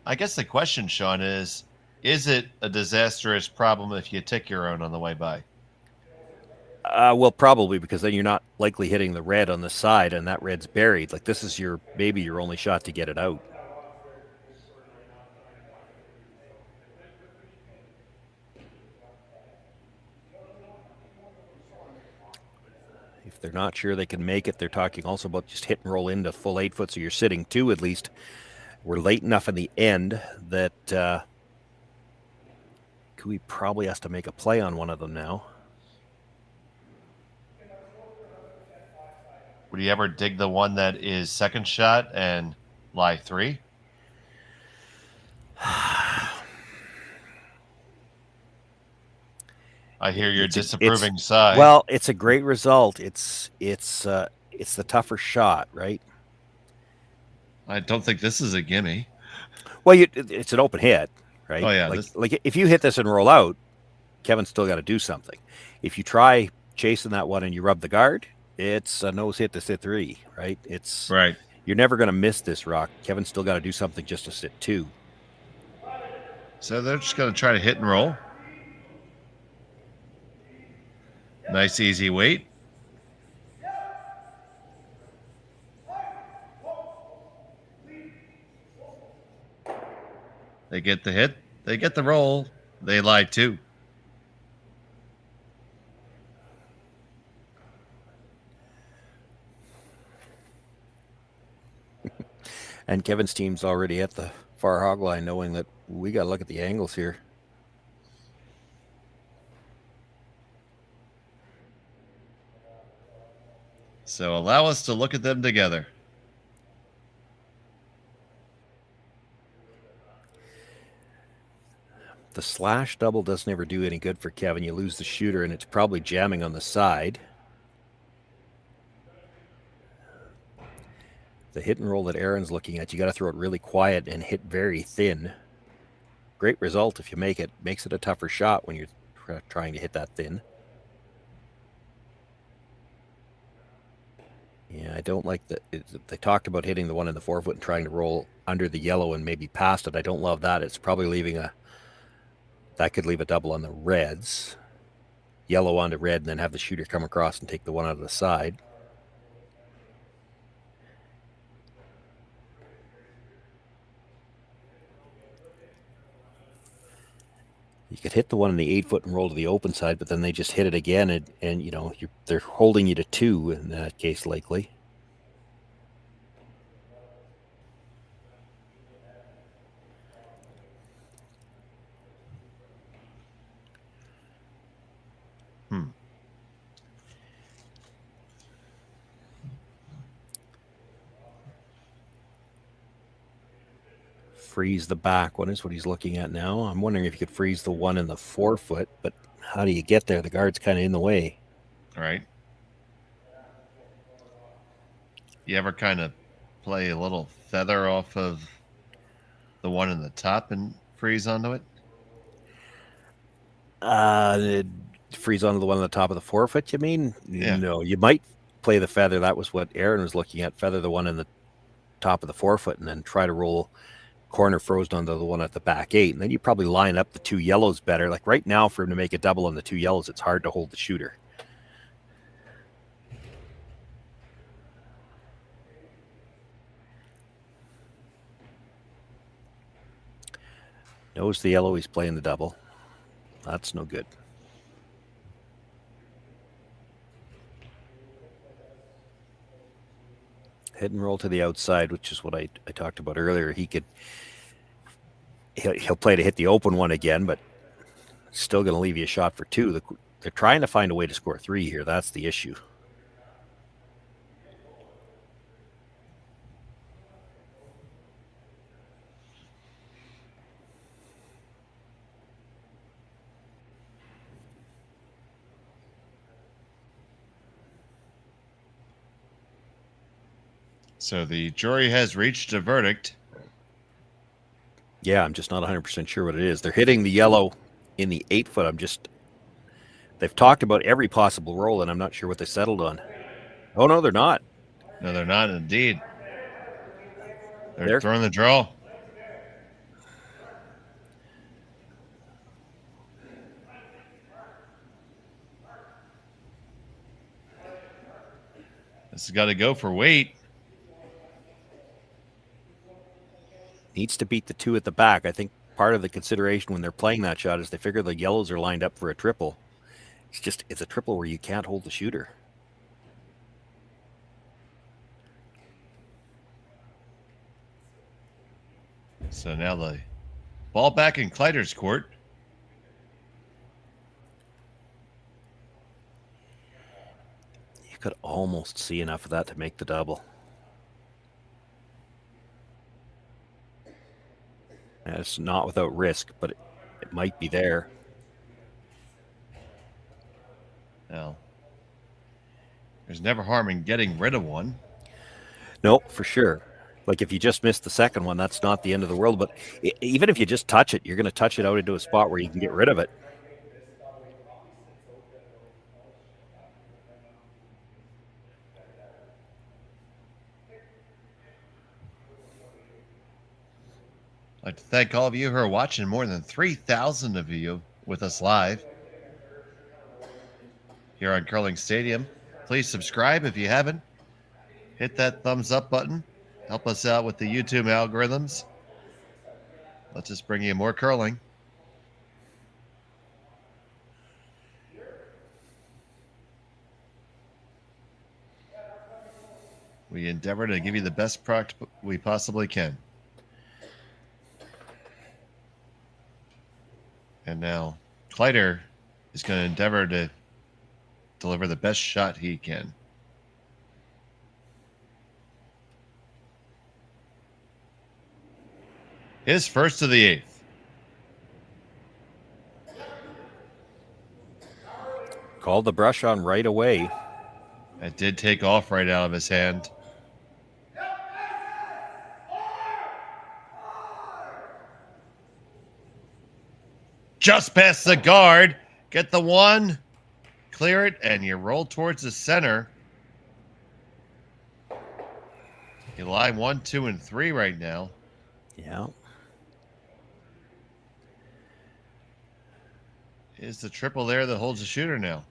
I guess the question, Shawn, is it a disastrous problem if you tick your own on the way by? Well, probably, because then you're not likely hitting the red on the side, and that red's buried. Like, this is maybe your only shot to get it out. If they're not sure they can make it, they're talking also about just hit and roll into full 8 foot, so you're sitting 2 at least. We're late enough in the end that Cooey probably has to make a play on one of them now. Would you ever dig the one that is second shot and lie 3? I hear your disapproving sigh. Well, it's a great result. It's the tougher shot, right? I don't think this is a gimme. Well, it's an open hit, right? Oh, yeah. Like if you hit this and roll out, Kevin's still got to do something. If you try chasing that one and you rub the guard, it's a nose hit to sit 3, right? Right. You're never going to miss this rock. Kevin's still got to do something just to sit 2. So they're just going to try to hit and roll. Nice, easy weight. They get the hit. They get the roll. They lie 2. And Kevin's team's already at the far hog line, knowing that we got to look at the angles here. So allow us to look at them together. The slash double doesn't ever do any good for Kevin. You lose the shooter, and it's probably jamming on the side. The hit and roll that Aaron's looking at, you got to throw it really quiet and hit very thin. Great result if you make it. Makes it a tougher shot when you're trying to hit that thin. Yeah, I don't like that. They talked about hitting the one in the 4 foot and trying to roll under the yellow and maybe past it. I don't love that. It's probably that could leave a double on the reds. Yellow onto red, and then have the shooter come across and take the one out of the side. You could hit the one in the 8 foot and roll to the open side, but then they just hit it again, and they're holding you to 2 in that case, likely. Freeze the back one is what he's looking at now. I'm wondering if you could freeze the one in the 4 foot, but how do you get there? The guard's kind of in the way. All right. You ever kind of play a little feather off of the one in the top and freeze onto it? Freeze onto the one on the top of the 4 foot, you mean? Yeah. No, you might play the feather. That was what Aaron was looking at. Feather the one in the top of the 4 foot and then try to roll corner frozen onto the one at the back 8. And then you probably line up the 2 yellows better. Like right now, for him to make a double on the 2 yellows, it's hard to hold the shooter. Knows the yellow, he's playing the double. That's no good. hit and roll to the outside, which is what I talked about earlier. He'll play to hit the open one again, but still going to leave you a shot for two. They're trying to find a way to score three here. That's the issue. So the jury has reached a verdict. Yeah, I'm just not 100% sure what it is. They're hitting the yellow in the 8 foot. They've talked about every possible roll, and I'm not sure what they settled on. Oh, no, they're not. No, they're not indeed. They're throwing the draw. This has got to go for weight. Needs to beat the 2 at the back. I think part of the consideration when they're playing that shot is they figure the yellows are lined up for a triple. It's a triple where you can't hold the shooter. So now the ball back in Kleiter's court. You could almost see enough of that to make the double. And it's not without risk, but it might be there. Now, there's never harm in getting rid of one. No, for sure. Like if you just missed the second one, that's not the end of the world. But even if you just touch it, you're going to touch it out into a spot where you can get rid of it. I'd like to thank all of you who are watching, more than 3,000 of you with us live here on Curling Stadium. Please subscribe if you haven't. Hit that thumbs up button. Help us out with the YouTube algorithms. Let's just bring you more curling. We endeavor to give you the best product we possibly can. And now Kleiter is going to endeavor to deliver the best shot he can. His first of the 8th. Called the brush on right away. It did take off right out of his hand. Just past the guard. Get the one. Clear it, and you roll towards the center. You lie 1, 2, and 3 right now. Yeah. Is the triple there that holds the shooter now?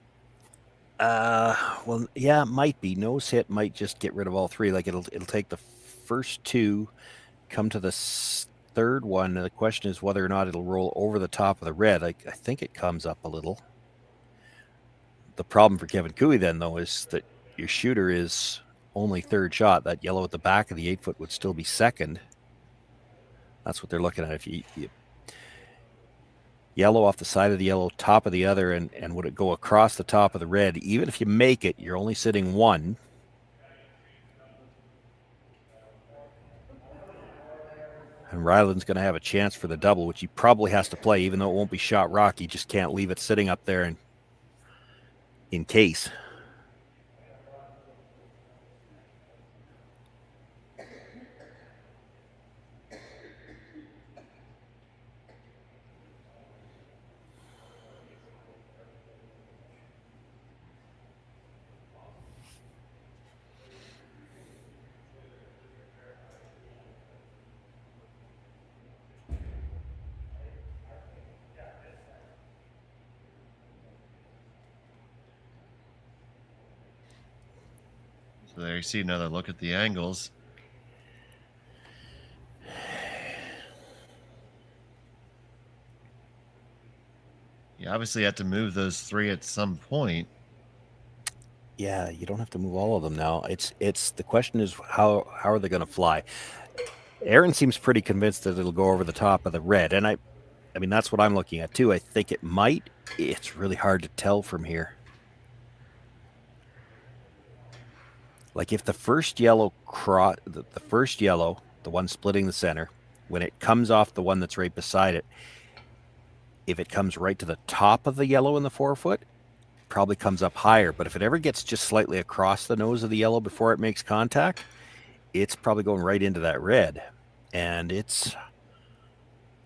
Well, yeah, it might be. Nose hit might just get rid of all three. Like it'll take the first two, come to the third one. And the question is whether or not it'll roll over the top of the red. I think it comes up a little. The problem for Kevin Cooey then, though, is that your shooter is only third shot. That yellow at the back of the 8 foot would still be second. That's what they're looking at. If you yellow off the side of the yellow, top of the other, and would it go across the top of the red? Even if you make it, you're only sitting one. And Rylan's going to have a chance for the double, which he probably has to play, even though it won't be shot rock. He just can't leave it sitting up there and in case. So there you see another look at the angles. You obviously have to move those three at some point. Yeah, you don't have to move all of them now. It's the question is how are they going to fly? Aaron seems pretty convinced that it'll go over the top of the red, and I mean that's what I'm looking at too. I think it might. It's really hard to tell from here. Like if the first yellow the one splitting the center, when it comes off the one that's right beside it, if it comes right to the top of the yellow in the forefoot, probably comes up higher. But if it ever gets just slightly across the nose of the yellow before it makes contact, it's probably going right into that red. And it's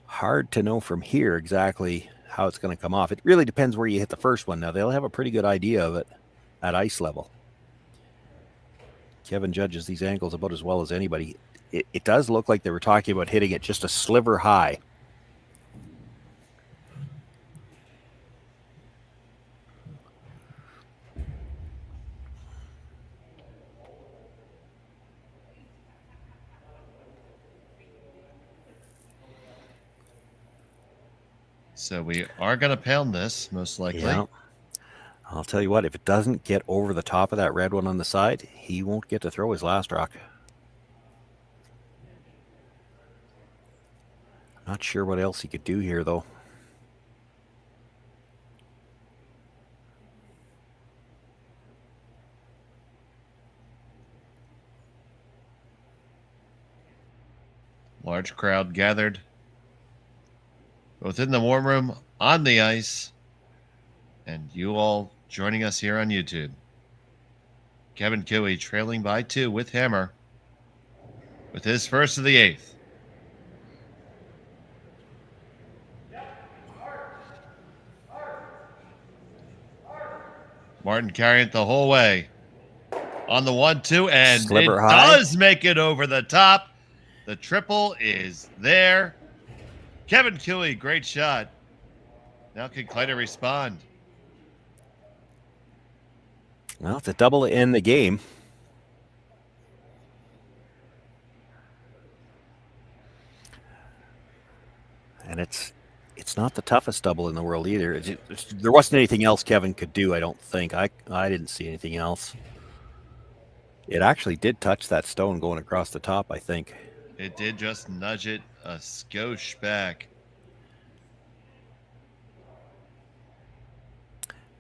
hard to know from here exactly how it's going to come off. It really depends where you hit the first one. Now, they'll have a pretty good idea of it at ice level. Kevin judges these angles about as well as anybody. It does look like they were talking about hitting it just a sliver high. So we are going to pound this, most likely. Yeah. I'll tell you what, if it doesn't get over the top of that red one on the side, he won't get to throw his last rock. Not sure what else he could do here, though. Large crowd gathered both in the warm room, on the ice, and you all joining us here on YouTube. Kevin Cooey trailing by 2 with hammer with his first of the 8th. Martin carrying it the whole way on the 1-2, and Sliver it high. does make it over the top. The triple is there. Kevin Cooey, great shot. Now can Kleiter respond? Well, it's a double in the game. And it's not the toughest double in the world either. There wasn't anything else Kevin could do, I don't think. I didn't see anything else. It actually did touch that stone going across the top, I think. It did just nudge it a skosh back.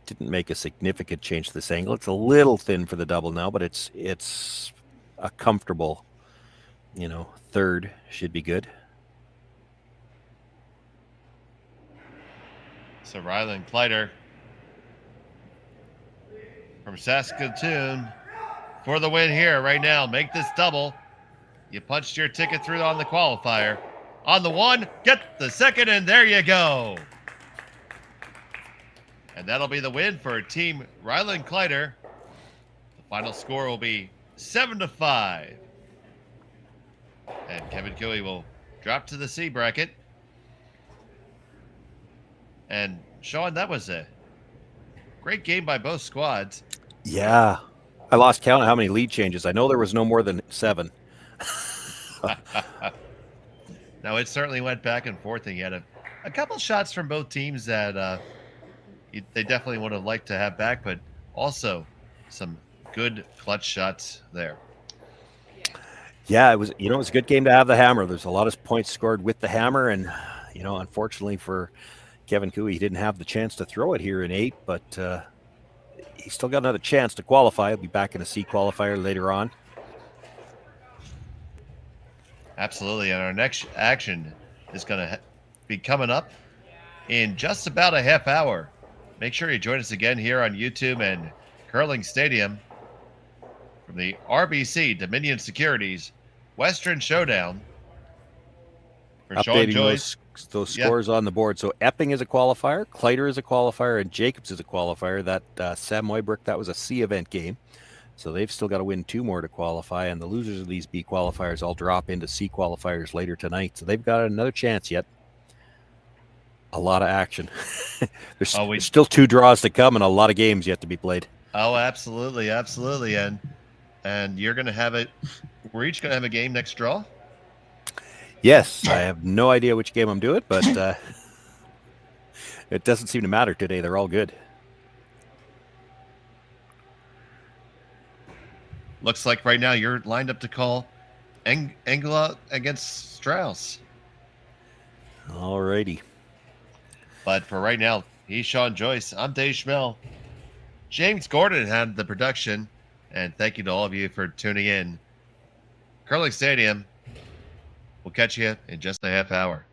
Didn't make a significant change to this angle. It's a little thin for the double now, but it's a comfortable, third should be good. So Rylan Kleiter from Saskatoon for the win here right now. Make this double. You punched your ticket through on the qualifier. On the 1, get the second, and there you go. And that'll be the win for Team Rylan Kleiter. The final score will be 7-5. And Kevin Cooey will drop to the C bracket. And Shawn, that was a great game by both squads. Yeah. I lost count of how many lead changes. I know there was no more than 7. No, it certainly went back and forth, and you had a couple shots from both teams that they definitely would have liked to have back, but also some good clutch shots there. Yeah, it was a good game to have the hammer. There's a lot of points scored with the hammer, and unfortunately for Kevin Cooey, he didn't have the chance to throw it here in 8, but he's still got another chance to qualify. He'll be back in a C qualifier later on. Absolutely, and our next action is going to be coming up in just about a half hour. Make sure you join us again here on YouTube and Curling Stadium from the RBC Dominion Securities Western Showdown. For Shawn, Updating Joyce, those scores on the board. So Epping is a qualifier, Kleiter is a qualifier, and Jacobs is a qualifier. That Sam Moybrook, that was a C event game. So they've still got to win 2 more to qualify, and the losers of these B qualifiers all drop into C qualifiers later tonight. So they've got another chance yet. A lot of action. There's still 2 draws to come and a lot of games yet to be played. Oh, absolutely, absolutely. And you're going to have it. We're each going to have a game next draw? Yes, I have no idea which game I'm doing, but it doesn't seem to matter today. They're all good. looks like right now you're lined up to call Engla against Strauss. Alrighty. But for right now, he's Shawn Joyce. I'm Dave Schmel. James Gordon had the production. And thank you to all of you for tuning in. Curling Stadium. We'll catch you in just a half hour.